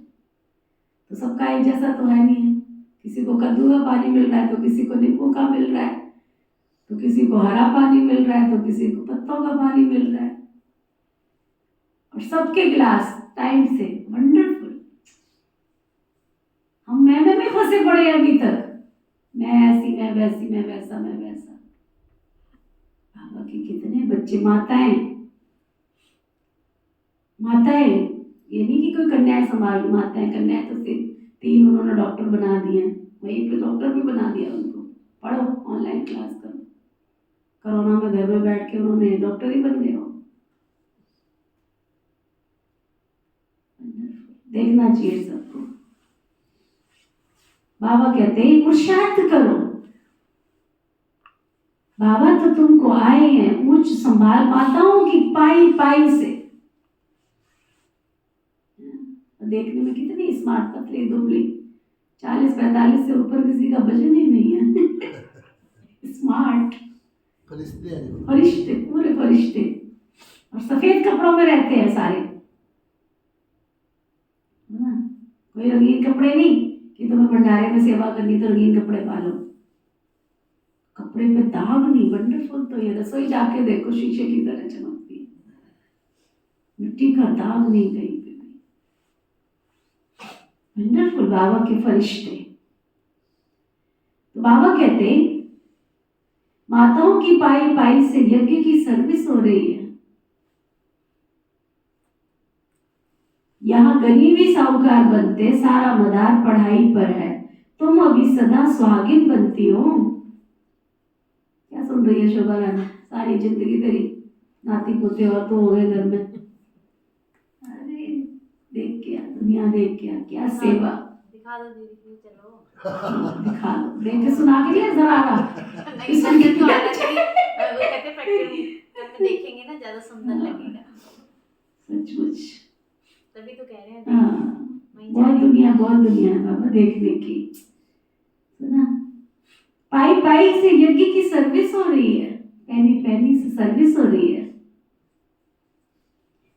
तो सबका एक जैसा तो है नहीं है, किसी को कद्दू का पानी मिल रहा है तो किसी को नींबू का मिल रहा है, तो किसी को हरा पानी मिल रहा है तो किसी को पत्तों का पानी मिल रहा है, और सबके गिलास टाइम से। वंडरफुल। हम मैं में फंसे पड़े अभी तक, मैं ऐसी, मैं वैसी, मैं वैसा, मैं वैसा। बाबा के कितने बच्चे, माताएं, ये नहीं कि कोई कन्याएं संभाल, माताएं, कन्याएं तो सिर्फ 3 उन्होंने डॉक्टर बना दिए, वहीं पे डॉक्टर भी बना दिया उनको। पढ़ो, ऑनलाइन क्लास करो, कोरोना में घर में बैठ के उन्होंने डॉक्टर ही बन गए हो। देखना चाहिए सबको। बाबा कहते हैं पुरुषार्थ करो। बाबा तो तुमको आए हैं उच्च संभाल, माताओं की पाई पाई से। देखने में कितनी स्मार्ट, पतली दुबली, 40-45 से ऊपर किसी का वजन ही नहीं है। स्मार्ट फरिश्ते, पूरे फरिश्ते, और सफेद कपड़ों में रहते हैं सारे, कोई रंगीन कपड़े नहीं कि तुम्हें भंडारे में सेवा करनी तो रंगीन कपड़े पा लो, कपड़े पे दाग नहीं। वंडरफुल। तो ये रसोई जाके देखो, शीशे की तरह चमकती है, मिट्टी का दाग नहीं कहीं पे भी। वंडरफुल। बाबा के फरिश्ते। तो बाबा कहते माताओं की पाई पाई से यज्ञ की सर्विस हो रही है। यहाँ गरीबी साहूकार बनते, सारा मदार पढ़ाई पर है, तुम अभी सदा सुहागिन बनती हो। क्या सुन रही है शोभा रानी? सारी जिंदगी तेरी नाती पोते और तो हो गए घर में। अरे देख क्या दुनिया, देख क्या सेवा। दिखा दो दीदी, चलो दिखा दो, देख के सुना के लिए जरा नहीं सुंदर तो आना चाहिए, वो कहते प्रैक्टिकल में देखेंगे ना ज्यादा सुंदर लगेगा। सचमुच। तभी तो कह रहे हैं। हाँ, वहीं बहुत दुनिया है बाबा देखने की। सुना, पाई पाई से यज्ञ की सर्विस हो रही है, पैनी पैनी से सर्विस हो रही है।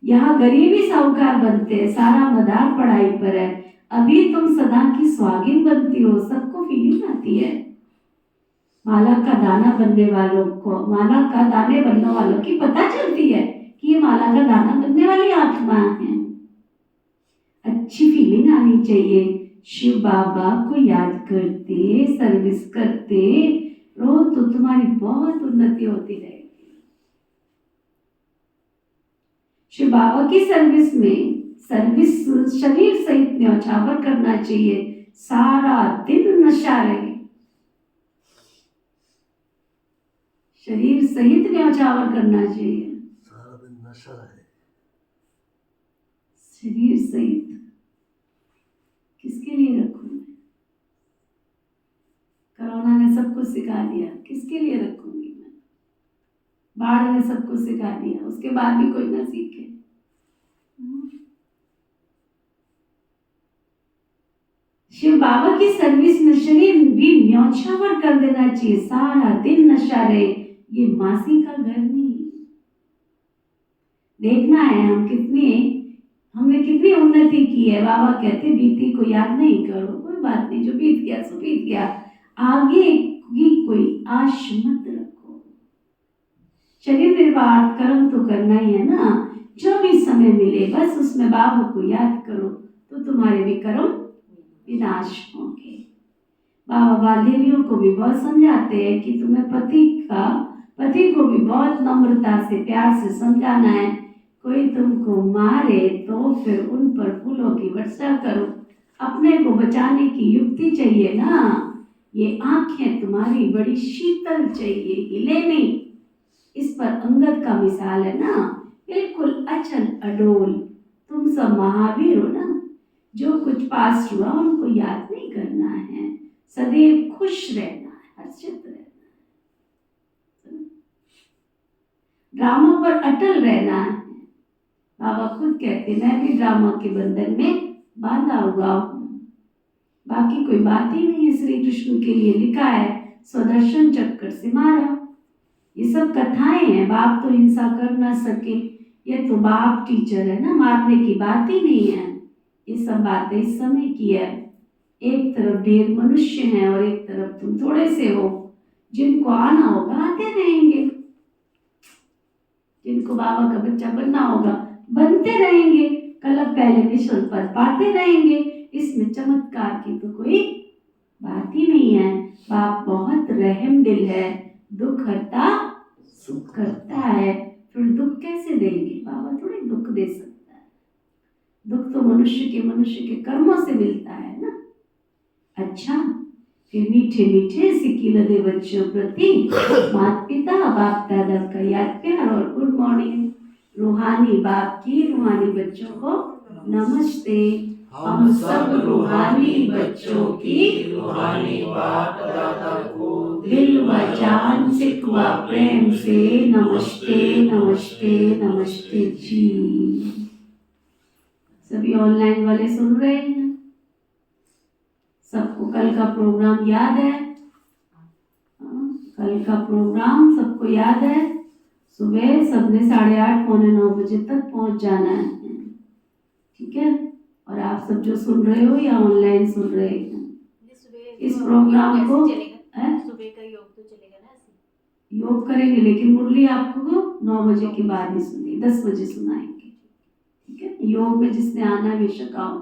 यहाँ गरीबी साहूकार बनते हैं, सारा मदार पढ़ाई पर है, अभी तुम सदा की सुहागिन बनती हो। सबको फीलिंग आती है। माला का दाना बनने वालों को, माला का दाने बनने वालों की पता चलती है कि ये माला का दाना बनने वाली आत्मा है। अच्छी फीलिंग आनी चाहिए। शिव बाबा को याद करते, सर्विस करते रहो तो तुम्हारी बहुत उन्नति होती रहेगी। शिव बाबा की सर्विस शरीर सहित न्यौछावर करना चाहिए, सारा दिन नशा रहे। शरीर सहित न्यौछावर करना चाहिए, सारा दिन नशा है। शरीर सहित। किसके लिए रखूं मैं? कोरोना ने सबको सिखा दिया, किसके लिए रखूंगी मैं? बाढ़ ने सबको सिखा दिया, उसके बाद भी कोई ना सीखे। शिव बाबा की सर्विस में शरीर भी न्यौछावर कर देना चाहिए, सारा दिन नशा रहे। ये मासी का घर नहीं। देखना है हमने कितनी उन्नति की है। बाबा कहते बीती को याद नहीं करो, कोई बात नहीं, जो बीत गया सो बीत गया, आगे की कोई आश मत रखो। शरीर निर्वाह कर्म तो करना ही है ना, जो भी समय मिले बस उसमें बाबा को याद करो तो तुम्हारे भी कर्म विनाश होंगे। बाबा बांधेलियों को भी बहुत समझाते हैं कि तुम्हें पति को भी बहुत नम्रता से प्यार से समझाना है। कोई तुमको मारे तो फिर उन पर फूलों की वर्षा करो, अपने को बचाने की युक्ति चाहिए ना। ये आंखें तुम्हारी बड़ी शीतल चाहिए, हिले नहीं। इस पर अंगद का मिसाल है ना, बिल्कुल अचल अडोल। तुम सब महावीर हो ना, जो कुछ पास हुआ उनको याद नहीं करना है, सदैव खुश रहना है, हर्षित रहना है, ड्रामा पर अटल रहना है। बाबा खुद कहते मैं भी ड्रामा के बंधन में बांधा हुआ हूँ। बाकी कोई बात ही नहीं है। श्री कृष्ण के लिए लिखा है स्वदर्शन चक्कर से मारा। ये सब कथाएं हैं। बाप तो हिंसा कर ना सके, ये तो बाप टीचर है ना, मारने की बात ही नहीं है। ये सब बातें इस समय की है। एक तरफ ढेर मनुष्य हैं और एक तरफ तुम थोड़े से हो। जिनको आना होगा आते रहेंगे, जिनको बाबा का बच्चा बनना होगा बनते रहेंगे, कलप पहले विश्व पर पाते रहेंगे। इसमें चमत्कार की तो कोई बात ही नहीं है। बाप बहुत रहम दिल है, दुख हरता सुख करता है। फिर दुख कैसे देंगे? बाबा थोड़े दुख दे सकता है। दुख तो मनुष्य के कर्मों से मिलता है ना। अच्छा, फिर मीठे मीठे सिक्की लदे बच्चों प्रति माता पिता बाप दादा का याद प्यार और गुड मॉर्निंग। रूहानी बाप की रूहानी बच्चों को नमस्ते। हम सब रूहानी बच्चों की रूहानी बाप दादा को दिल व जान सिकवा प्रेम से नमस्ते नमस्ते नमस्ते जी। सभी ऑनलाइन वाले सुन रहे हैं? सबको कल का प्रोग्राम याद है? कल का प्रोग्राम सबको याद है? सुबह सबने 8:30 पौने 9 बजे तक पहुंच जाना है, ठीक है? और आप सब जो सुन रहे हो या ऑनलाइन सुन रहे हैं, ये सुबह इस प्रोग्राम योग को कैसे चलेगा? हैं? सुबह का योग तो चलेगा ना ऐसे? योग करेंगे, लेकिन मुरली आपको 9 बजे के बाद ही सुनिए, 10 बजे सुनाएंगे, ठीक है? योग में जिसने आना है बेशक आओ,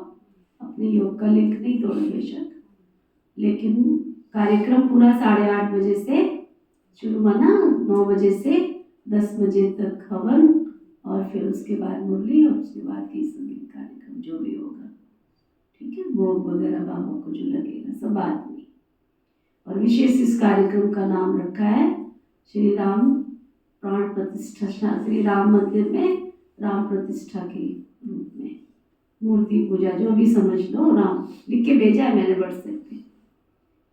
अपने योग का लिंक नहीं तोड़ो बेशक, लेकिन कार्यक्रम पूरा 8:30 बजे से शुरू हुआ ना, 9 बजे से 10 बजे तक हवन, और फिर उसके बाद मुरली, और उसके बाद की संगीत कार्यक्रम जो भी होगा, ठीक है? भोग वगैरह बाबा को जो लगेगा सब आदमी। और विशेष इस कार्यक्रम का नाम रखा है श्री राम प्राण प्रतिष्ठा, श्री राम मंदिर में राम प्रतिष्ठा के रूप में मूर्ति पूजा, जो भी समझ लो, राम लिख के भेजा है मैंने व्हाट्सएप पे,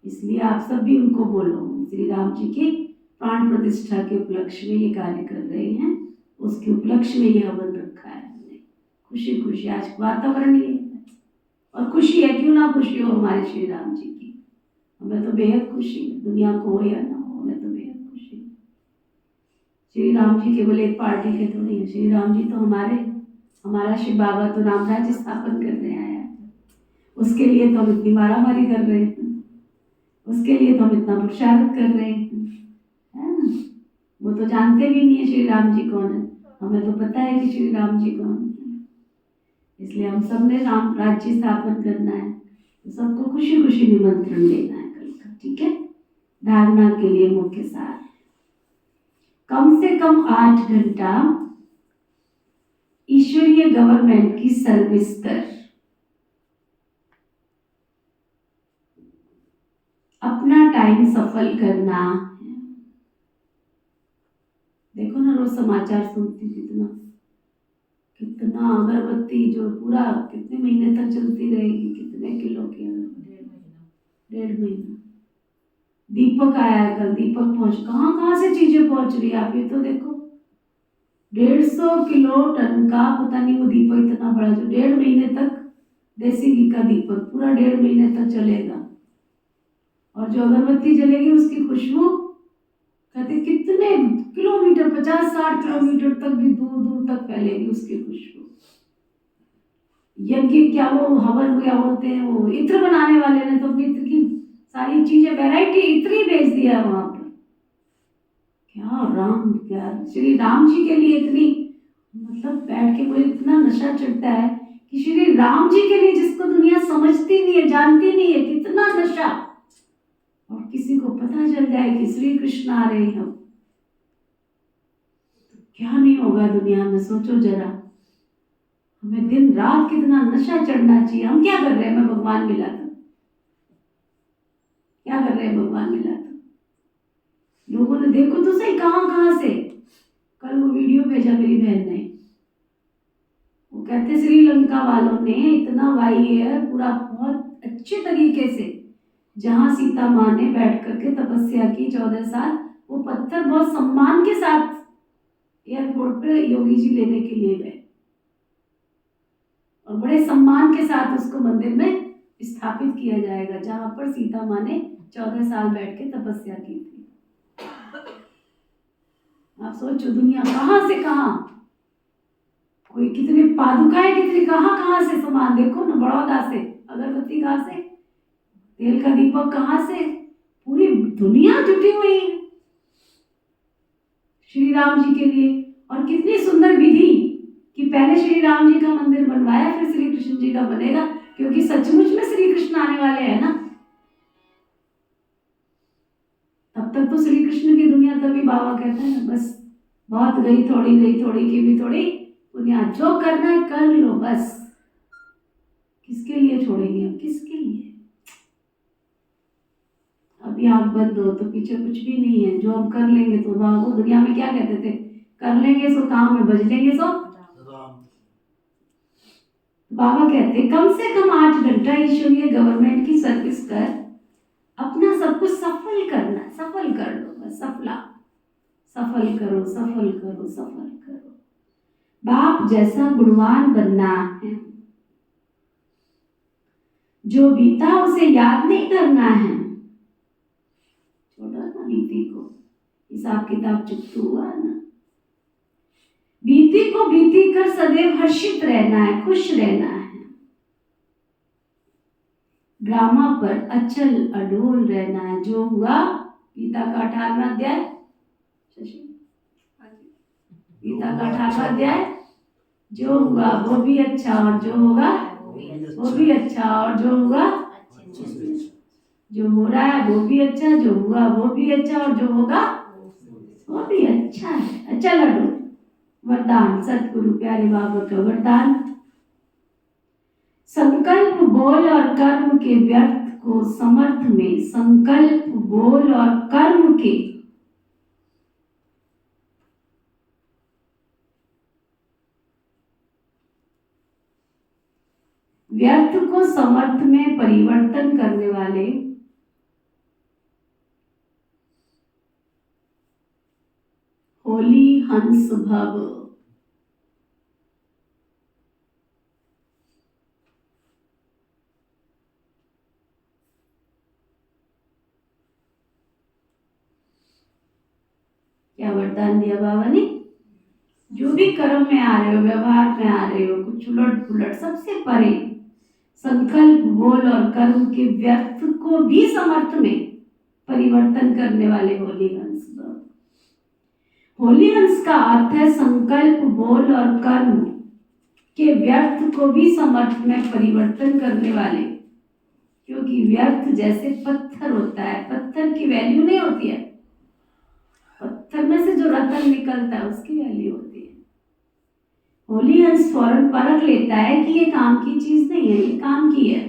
इसलिए आप सब भी उनको बोलो। श्री राम जी की प्राण प्रतिष्ठा के उपलक्ष्य में ये कार्य कर रहे हैं, उसके उपलक्ष्य में ये हवन रखा है हमने। खुशी खुशी आज वातावरण ही है, और खुशी है, क्यों ना खुशी हो हमारे श्री राम जी की, हमें तो बेहद खुशी है, दुनिया को हो या ना हो, हमें तो बेहद खुशी है। श्री राम जी केवल एक पार्टी के तो नहीं है, श्री राम जी तो हमारा शिव बाबा तो राम राज्य स्थापन करने आया है, उसके लिए तो हम इतनी मारामारी कर रहे हैं, उसके लिए तो हम इतना पुरुषार्थ कर रहे हैं, है ना? वो तो जानते भी नहीं है श्री राम जी कौन है, हमें तो पता है कि श्री राम जी कौन है। इसलिए हम सब ने राम राज्य स्थापन करना है, तो सबको खुशी खुशी निमंत्रण देना है कल का, ठीक है? धारणा के लिए मुख्य सार, कम से कम 8 घंटा ईश्वरीय गवर्नमेंट की सर्विस कर, अपना टाइम सफल करना। देखो ना, रोज समाचार सुनती कितना अगरबत्ती जो पूरा कितने महीने तक चलती रहेगी, कितने किलो की अगरबत्ती, 1.5 महीना। दीपक आया है कल, दीपक कहाँ से चीजें पहुंच रही है, आप ये तो देखो, 150 किलो टन का पता नहीं वो दीपक इतना बड़ा, जो 1.5 महीने तक, देसी घी का दीपक पूरा 1.5 महीने तक चलेगा, और जो अगरबत्ती जलेगी उसकी खुशबू कहते कितने किलोमीटर, 50-60 किलोमीटर तक भी दूर दूर तक फैलेगी उसकी खुशबू। यज्ञ क्या वो हवन क्या बोलते हैं, वो इत्र बनाने वाले ने तो अपनी इत्र की सारी चीजें वैरायटी इतनी भेज दिया वहां पर, क्या श्री राम जी के लिए इतनी, मतलब बैठ के मुझे इतना नशा चढ़ता है कि श्री राम जी के लिए जिसको दुनिया समझती नहीं है, जानती नहीं है, कितना नशा, और किसी को पता चल जाए कि श्री कृष्ण आ रहे हैं, तो क्या नहीं होगा दुनिया में, सोचो जरा। हमें दिन रात कितना नशा चढ़ना चाहिए। हम क्या कर रहे हैं, मैं भगवान मिला था, क्या कर रहे हैं, भगवान मिला था, लोगों ने देखो तो सही कहां से, कल वो वीडियो भेजा मेरी बहन ने, वो कहते श्रीलंका वालों ने इतना वायर पूरा बहुत अच्छे तरीके से, जहां सीता माँ ने बैठ करके तपस्या की 14 साल, वो पत्थर बहुत सम्मान के साथ एयरपोर्ट पे योगी जी लेने के लिए गए, और बड़े सम्मान के साथ उसको मंदिर में स्थापित किया जाएगा, जहां पर सीता माँ ने 14 साल बैठ के तपस्या की थी। आप सोचो दुनिया कहां से कहां, कोई कितने पादुकाएं, कितने कहां से सामान, देखो ना, बड़ौदा से अगरबत्ती, कहां से तेल का दीपक, कहां से, पूरी दुनिया जुटी हुई है श्री राम जी के लिए। और कितनी सुंदर विधि कि पहले श्री राम जी का मंदिर बनवाया, फिर श्री कृष्ण जी का बनेगा, क्योंकि सचमुच में श्री कृष्ण आने वाले हैं ना, तब तक तो श्री कृष्ण की दुनिया, तभी बाबा कहते हैं ना, बस बहुत गई थोड़ी की भी थोड़ी दुनिया, जो करना है कर लो बस, किसके लिए छोड़ेंगे हम, किसके लिए। अभी आंख बंद हो तो पीछे कुछ भी नहीं है, जो हम कर लेंगे तो वो दुनिया में क्या कहते थे, कर लेंगे सो काम में, बज लेंगे सो राम। बाबा कहते कम से कम 8 घंटा ईश्वरीय गवर्नमेंट की सर्विस कर, अपना सब कुछ सफल करना, सफल कर लो बस, सफल करो। बाप जैसा गुणवान बनना है, जो बीता उसे याद नहीं करना है, छोड़ो ना बीती को, हिसाब किताब चुकतू हुआ ना, बीती को बीती कर सदैव हर्षित रहना है, खुश रहना है। ड्रामा पर अचल अडोल रहना है। जो हुआ, गीता का 18वां अध्याय, शशि, गीता का 18वां अध्याय, जो हुआ वो भी अच्छा और जो होगा वो भी अच्छा और जो होगा जो हो रहा है वो भी अच्छा, जो हुआ वो भी अच्छा और जो होगा वो भी अच्छा है। अचल अडोल वरदान, सतगुरु प्यारे बाबा का वरदान। संकल्प बोल और कर्म के व्यर्थ को समर्थ में, संकल्प बोल और कर्म के व्यर्थ को समर्थ में परिवर्तन करने वाले होली हंस भव। क्या वरदान दिया बाबा ने? जो भी कर्म में आ रहे हो, व्यवहार में आ रहे हो, कुछ उलट पुलट, सबसे परे संकल्प बोल और कर्म के व्यर्थ को भी समर्थ में परिवर्तन करने वाले होली हंस। होली हंस का अर्थ है संकल्प बोल और कर्म के व्यर्थ को भी समर्थ में परिवर्तन करने वाले। क्योंकि व्यर्थ जैसे पत्थर होता है, पत्थर की वैल्यू नहीं होती है, पत्थर में से जो रतन निकलता है उसकी वैल्यू होती है। होली हंस फौरन परख लेता है कि ये काम की चीज नहीं है, ये काम की है।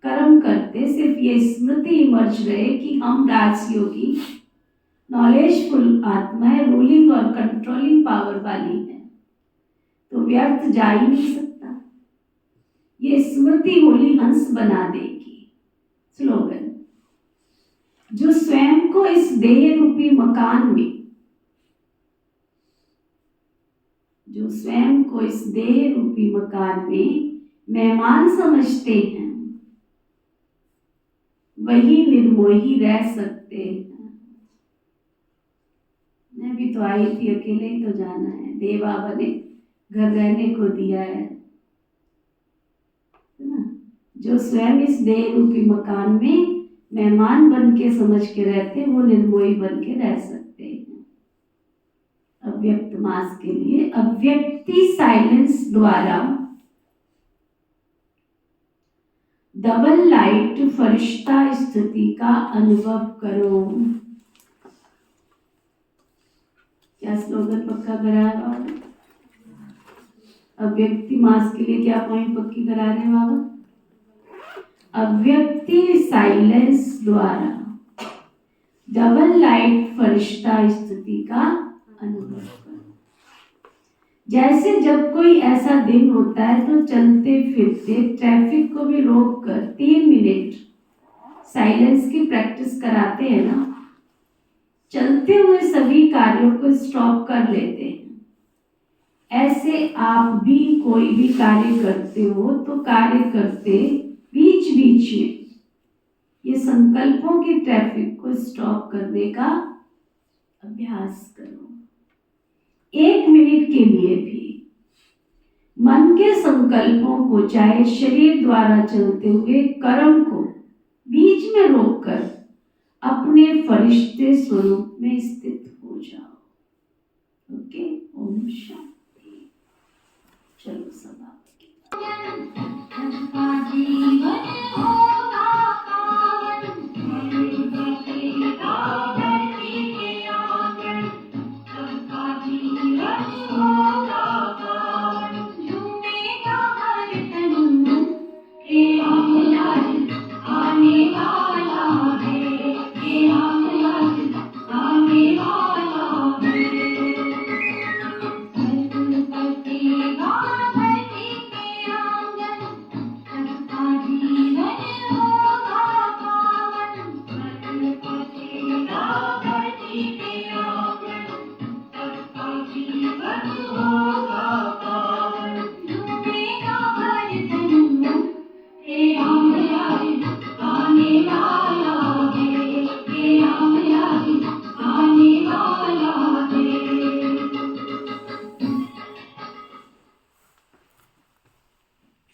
कर्म करते सिर्फ ये स्मृति इमर्ज रहे कि हम राजयोगी नॉलेजफुल आत्माएं रूलिंग और कंट्रोलिंग पावर वाली है, तो व्यर्थ जा ही नहीं सकता। ये स्मृति होली हंस बना देगी। स्लोगन, जो स्वयं को इस देह रूपी मकान में, जो स्वयं को इस देह रूपी मकान में मेहमान समझते हैं, वही निर्मोही रह सकते हैं। मैं भी तो आई थी, अकेले ही तो जाना है। देव बाबा ने घर रहने को दिया है ना। जो स्वयं इस देह रूपी मकान में मेहमान बन के समझ के रहते, वो निर्मोही बन के रह सकते हैं। अव्यक्त मास के लिए अव्यक्ति साइलेंस द्वारा डबल लाइट फरिश्ता स्थिति का अनुभव करो। क्या स्लोगन पक्का करा है बाबा? अव्यक्ति मास के लिए क्या पॉइंट पक्की करा रहे हैं बाबा? अव्यक्ति साइलेंस द्वारा डबल लाइट फरिश्ता स्थिति का अनुभव करो। जैसे जब कोई ऐसा दिन होता है तो चलते फिरते ट्रैफिक को भी रोक कर 3 मिनट साइलेंस की प्रैक्टिस कराते हैं ना, चलते हुए सभी कार्यों को स्टॉप कर लेते हैं। ऐसे आप भी कोई भी कार्य करते हो तो कार्य करते बीच बीच में ये संकल्पों की ट्रैफिक को स्टॉप करने का अभ्यास करो। 1 मिनट के लिए भी मन के संकल्पों को, चाहे शरीर द्वारा चलते हुए कर्म को, बीच में रोककर अपने फरिश्ते स्वरूप में स्थित हो जाओ। ओके, ओम शांति। चलो सब